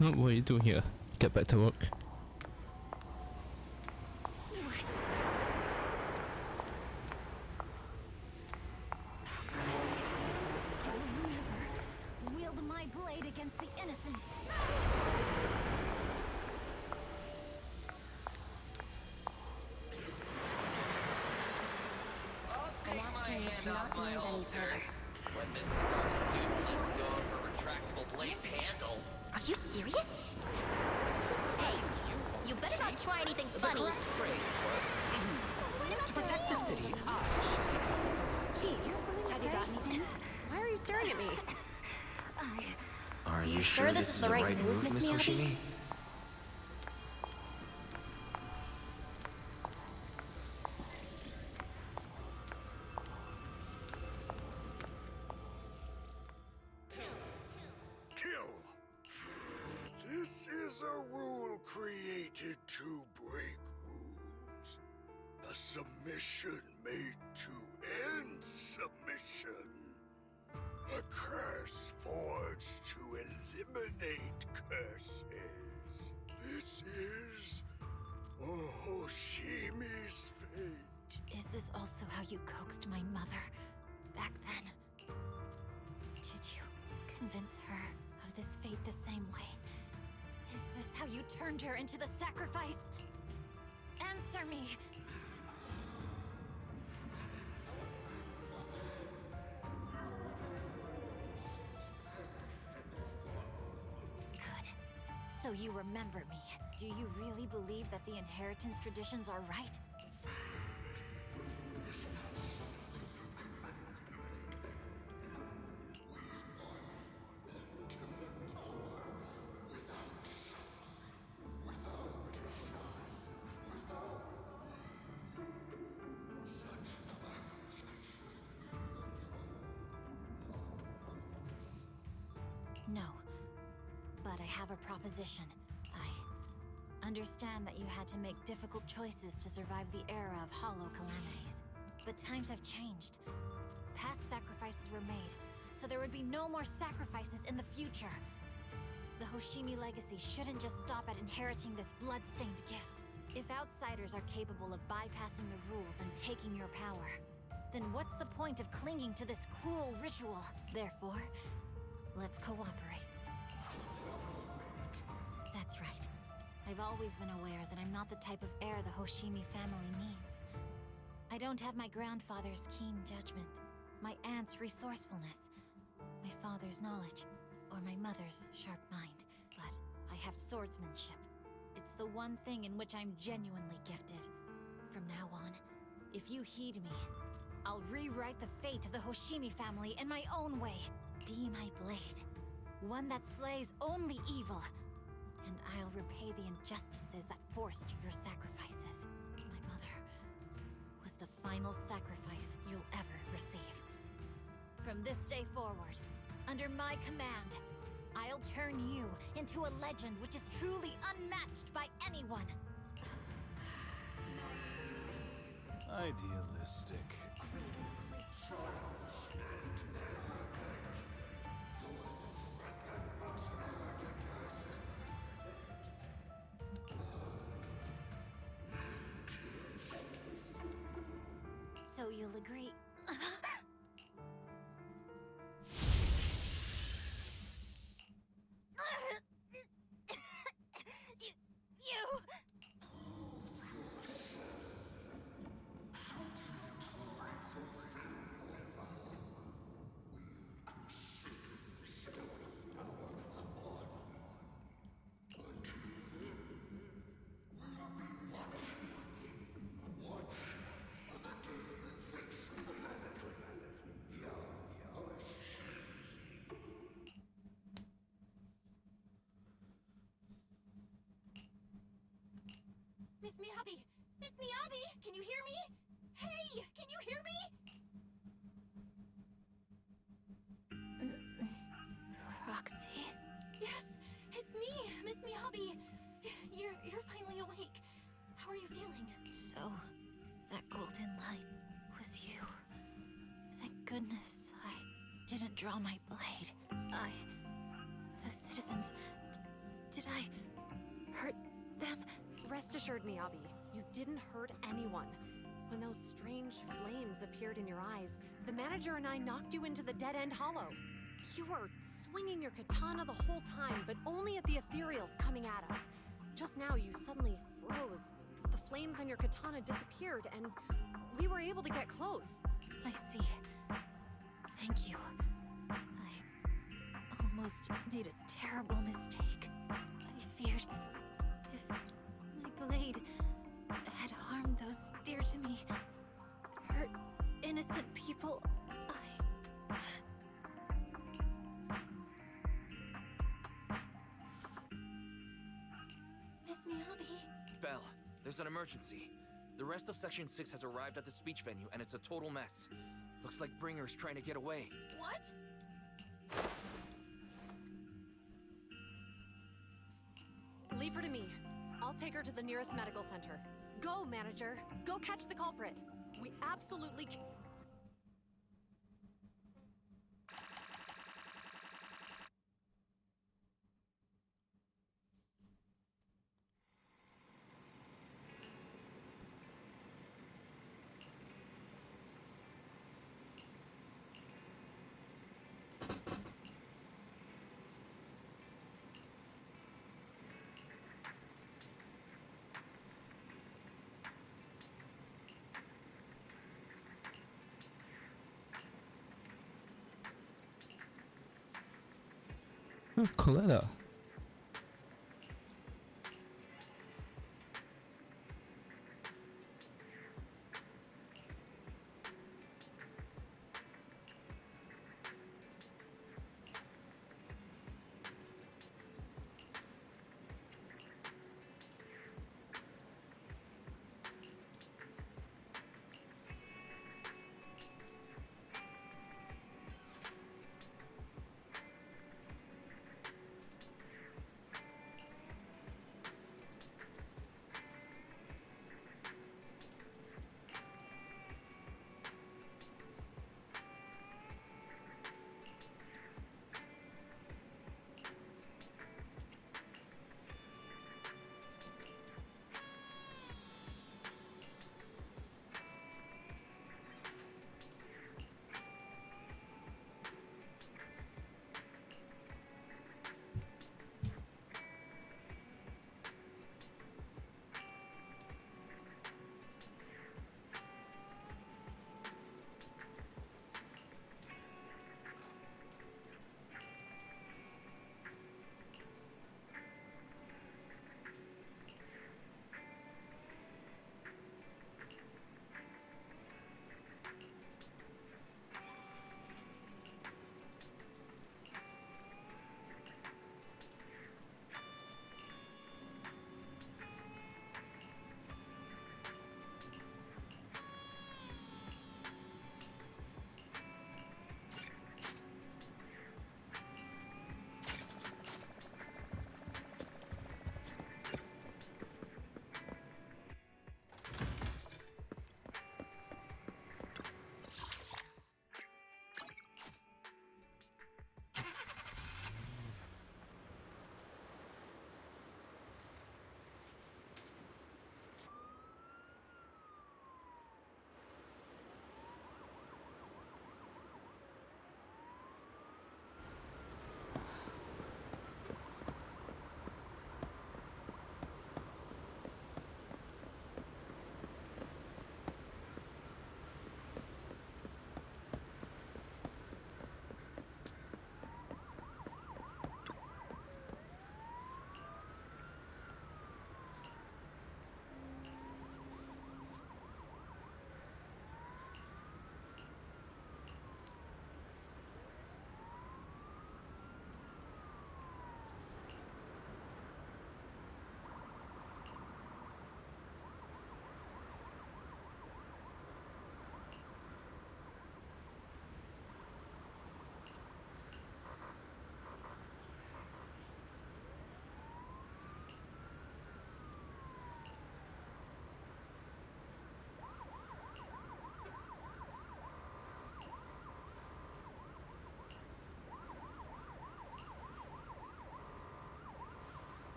Speaker 1: Oh, what are you doing here? Get back to work.
Speaker 7: Wield my blade against the innocent.
Speaker 4: I'll take my hand off my holster. When this star student lets go of her retractable blade's handle.
Speaker 5: Are you serious? Hey, you better not try anything funny.
Speaker 12: The correct phrase was, to protect the city,
Speaker 15: Chief, have you got anything? Why are you staring at me?
Speaker 4: Are you sure this is the right move, Miss Hoshimi?
Speaker 17: Kill! This is a rule created to break rules. A submission made to end submission. A curse forged to eliminate curses. This is Hoshimi's fate.
Speaker 6: Is this also how you coaxed my mother back then? Did you convince her of this fate the same way? Is this how you turned her into the sacrifice? Answer me! Good. So you remember me. Do you really believe that the inheritance traditions are right? No. But I have a proposition. I understand that you had to make difficult choices to survive the era of hollow calamities. But times have changed. Past sacrifices were made, so there would be no more sacrifices in the future. The Hoshimi legacy shouldn't just stop at inheriting this blood-stained gift. If outsiders are capable of bypassing the rules and taking your power, then what's the point of clinging to this cruel ritual? Therefore, let's cooperate. That's right. I've always been aware that I'm not the type of heir the Hoshimi family needs. I don't have my grandfather's keen judgment, my aunt's resourcefulness, my father's knowledge, or my mother's sharp mind. But I have swordsmanship. It's the one thing in which I'm genuinely gifted. From now on, if you heed me,
Speaker 7: I'll rewrite the fate of the Hoshimi family in my own way. Be my blade. One that slays only evil. And I'll repay the injustices that forced your sacrifices. My mother was the final sacrifice you'll ever receive. From this day forward, under my command, I'll turn you into a legend which is truly unmatched by anyone.
Speaker 19: Idealistic.
Speaker 7: So you'll agree. You. Miss Miyabi! Miss Miyabi! Can you hear me? Hey! Can you hear me? Roxy? Yes, it's me, Miss Miyabi. You're finally awake. How are you feeling? So, that golden light was you. Thank goodness I didn't draw my blade. The citizens... Did I hurt them?
Speaker 15: Rest assured, Miyabi, you didn't hurt anyone. When those strange flames appeared in your eyes, the manager and I knocked you into the dead-end hollow. You were swinging your katana the whole time, but only at the ethereals coming at us. Just now, you suddenly froze. The flames on your katana disappeared, and we were able to get close.
Speaker 7: I see. Thank you. I almost made a terrible mistake. I feared if my blade had harmed those dear to me, hurt innocent people, Miss Miyabi?
Speaker 4: Belle, there's an emergency. The rest of Section 6 has arrived at the speech venue, and it's a total mess. Looks like Bringer's trying to get away.
Speaker 7: What?
Speaker 15: Leave her to me. I'll take her to the nearest medical center. Go, manager. Go catch the culprit. We absolutely can.
Speaker 1: Oh, Coletta.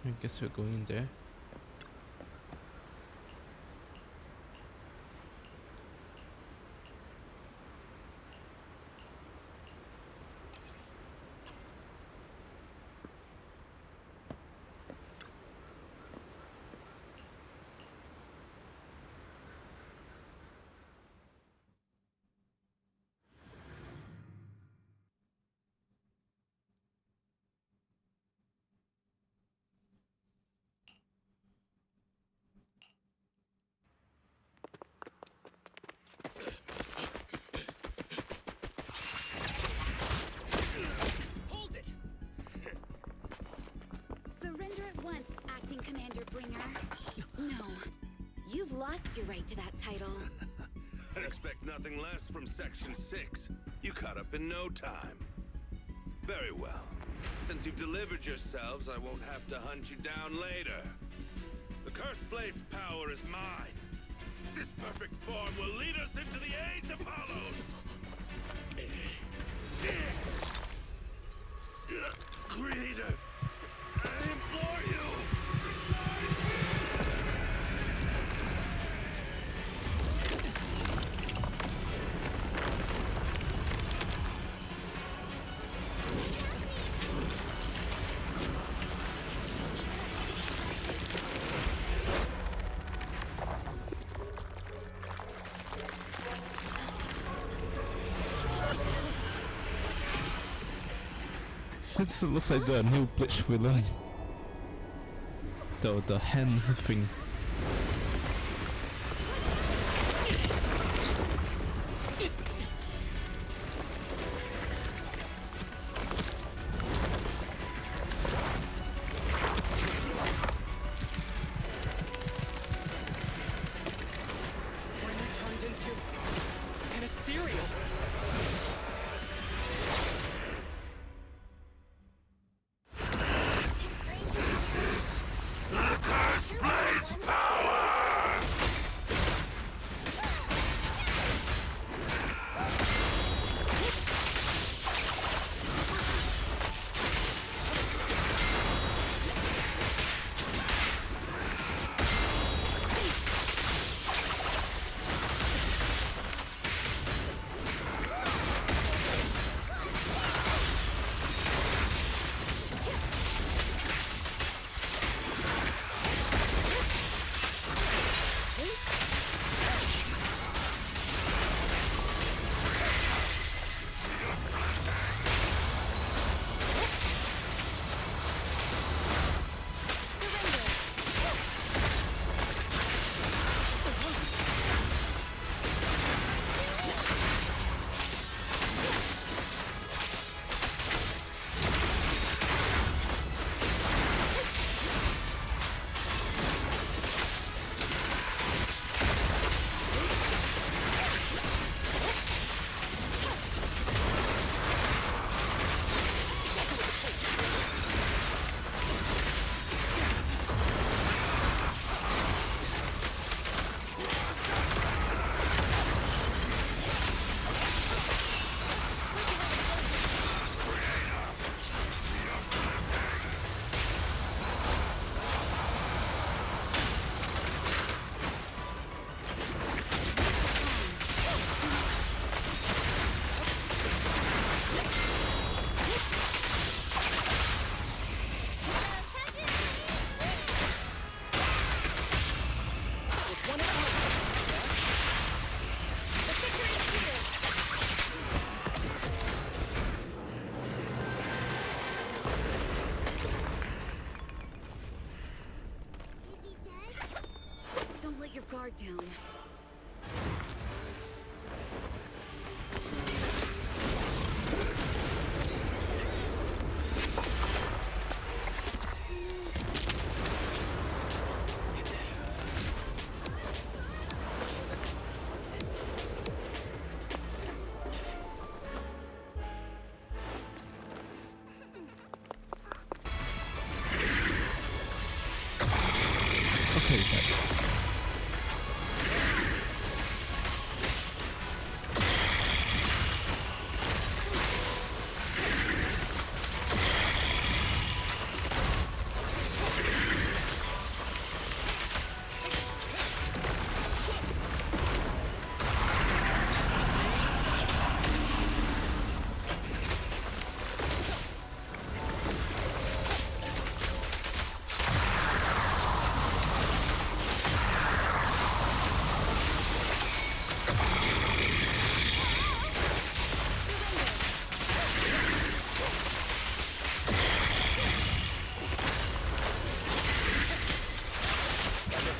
Speaker 1: I guess we're going in there.
Speaker 11: Surrender at once, Acting Commander Bringer. No, you've lost your right to that title.
Speaker 8: I'd expect nothing less from Section 6. You caught up in no time. Very well. Since you've delivered yourselves, I won't have to hunt you down later. The Cursed Blade's power is mine. This perfect form will lead us into the age of Hollows. Creator, I implore you!
Speaker 1: This looks like the new Bleach villain. The hand thing.
Speaker 12: Bring turns into an ethereal.
Speaker 8: The Cursed Blade's power!
Speaker 11: Don't let your guard down.
Speaker 1: Okay,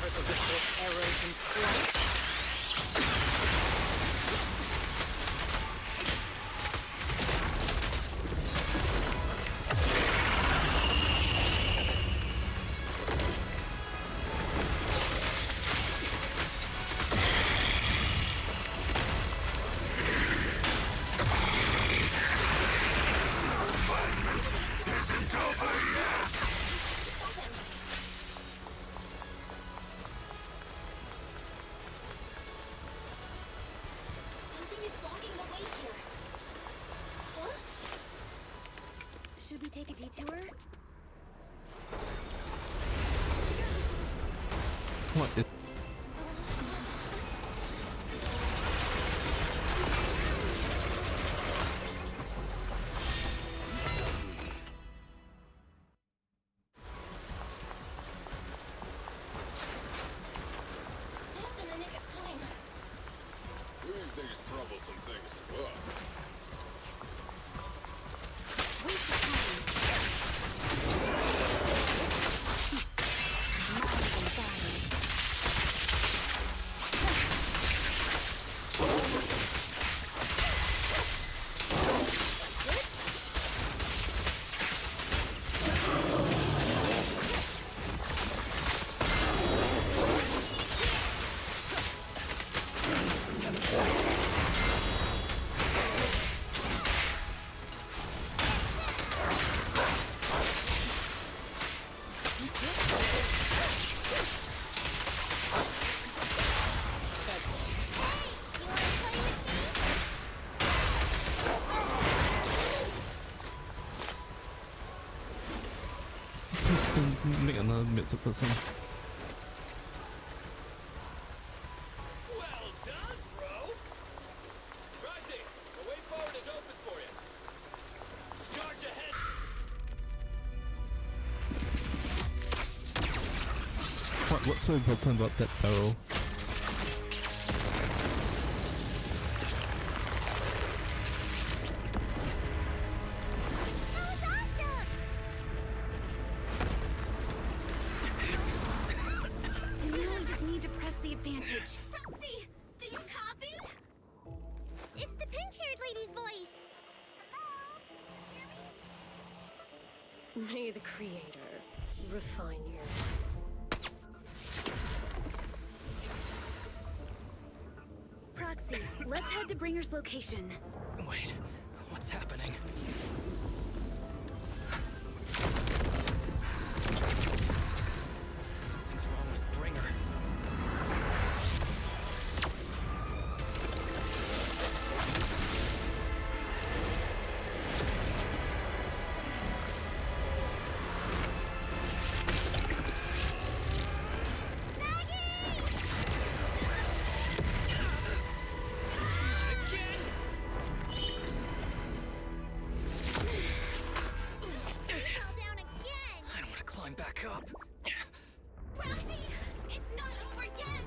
Speaker 19: particles of both arrows and flight.
Speaker 6: Something is blocking the way here. Huh?
Speaker 11: Should we take a detour?
Speaker 1: What?
Speaker 6: Just in the nick of time.
Speaker 18: Leave these troublesome things to us.
Speaker 11: Waste of time. Mind and body.
Speaker 1: Let's still make another middle person.
Speaker 3: Well done, bro! Rising, the way forward is open for you. Charge ahead!
Speaker 1: What's so important about that barrel?
Speaker 11: We really just need to press the advantage.
Speaker 10: Roxy, do you copy? It's the pink-haired lady's voice.
Speaker 9: May the Creator refine you.
Speaker 11: Proxy, let's head to Bringer's location.
Speaker 12: Wait, what's happening? Something's wrong with Bringer.
Speaker 10: Fell down again.
Speaker 12: I don't want to climb back up.
Speaker 10: Roxy, it's not over yet.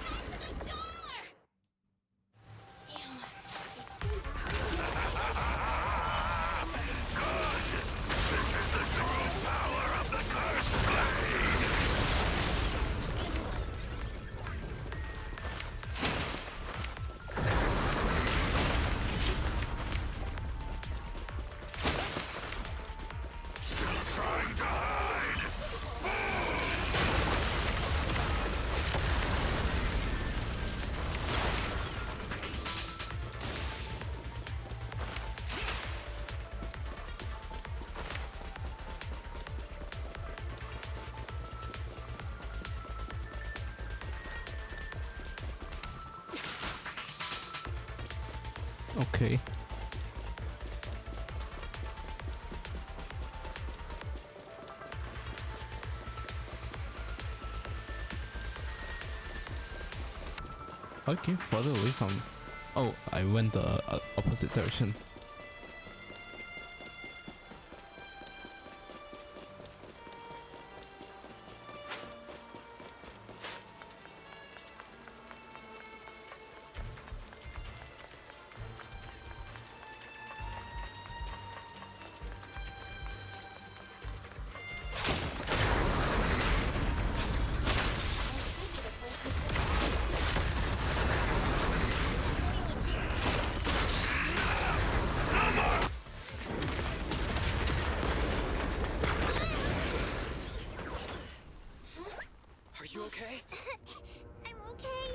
Speaker 10: Back to the shore.
Speaker 6: Damn.
Speaker 1: Okay. I came further away from. Oh, I went the opposite direction.
Speaker 12: okay?
Speaker 10: I'm okay.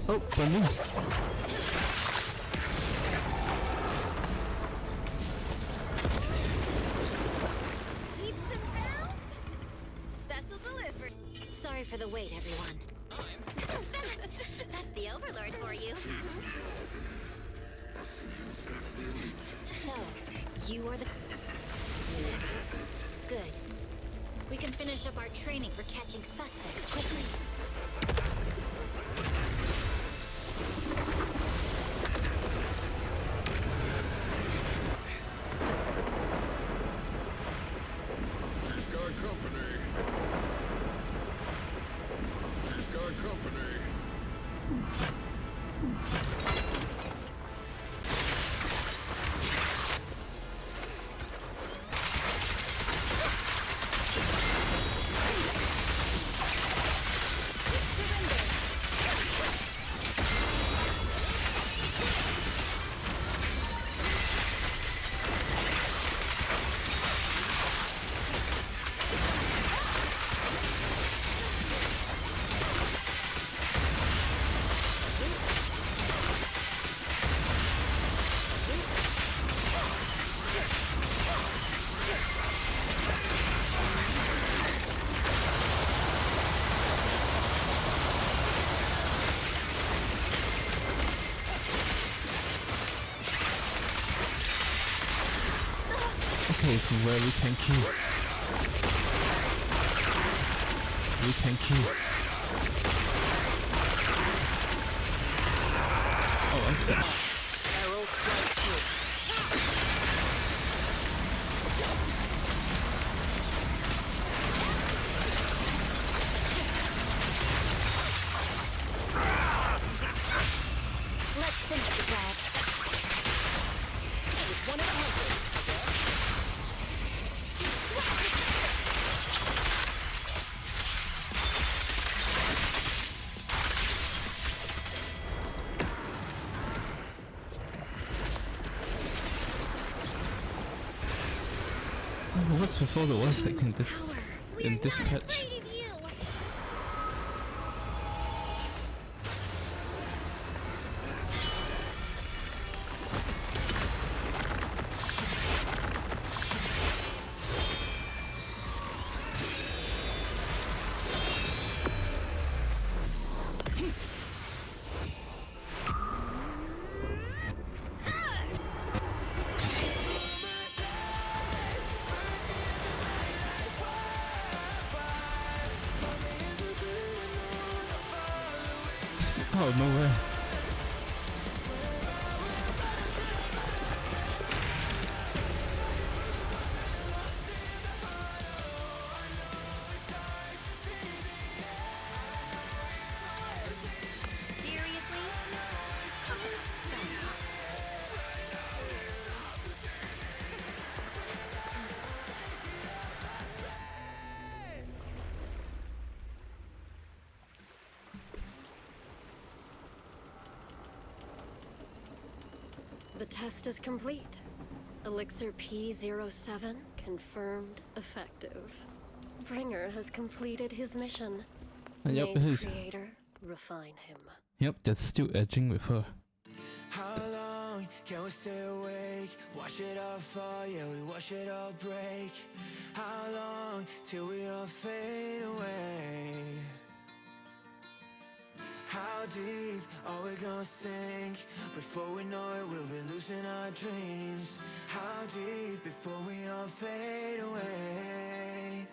Speaker 1: Oh, balloons.
Speaker 10: Need some bounce? Special delivery.
Speaker 7: Sorry for the wait, everyone.
Speaker 5: That's the Overlord for you.
Speaker 7: So, you are the... Good. We can finish up our training for catching suspects quickly.
Speaker 18: He's got company. He's got company.
Speaker 1: Okay, it's very tanky. Very tanky. Oh, that's it.
Speaker 12: Arrow strike through.
Speaker 7: Let's finish the job.
Speaker 12: One in 100, I guess.
Speaker 1: Oh, what's before the voice acting this in this patch? Oh, no way.
Speaker 5: Seriously? Shut up.
Speaker 9: The test is complete. Elixir P07 confirmed effective. Bringer has completed his mission.
Speaker 1: Yep,
Speaker 9: May
Speaker 1: it
Speaker 9: the
Speaker 1: is.
Speaker 9: Creator refine him.
Speaker 1: Yep, that's still edging with her.
Speaker 20: How long can we stay awake? Wash it all fall, yeah, we wash it all break. How long till we all fade away? How deep are we gonna sink? Before we know it, we'll be losing our dreams. How deep before we all fade away?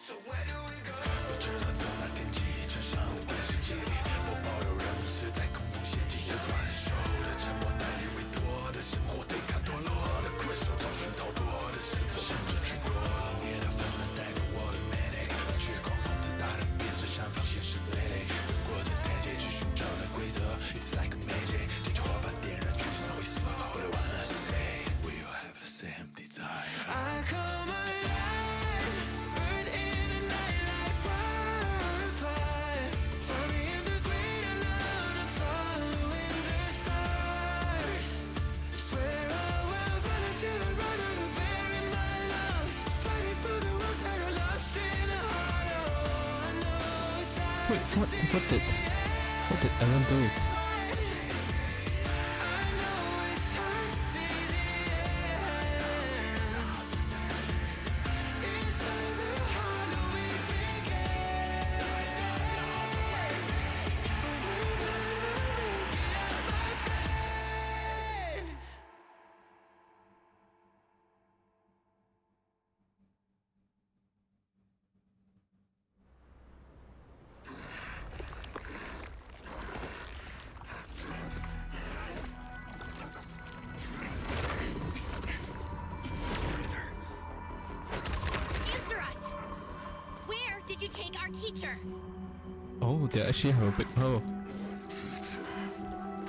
Speaker 20: So where do we go? 我知道从那天起，穿上了电视机里，我保有人们是在空中陷进的反手的沉默，代理委托的生活，对抗堕落的困兽，找寻逃脱的身份，甚至去过冷冽的纷纷，带着我的 manic， 去狂妄自大的变成上方现实累累，越过这台阶去寻找那规则 ，It's like a magic， 这句话把点燃，聚散灰色，后来wanna say we all have the same desire。I come
Speaker 1: What did Ellen do? Oh, they actually have a big hole.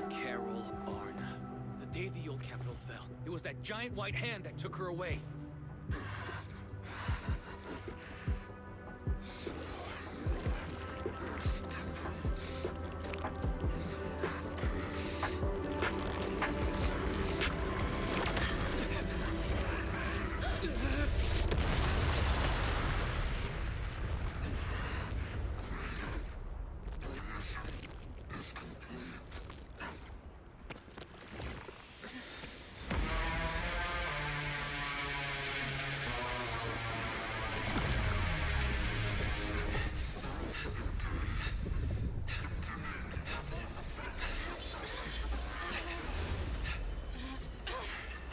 Speaker 12: Carol Arna. The day the old capital fell, it was that giant white hand that took her away.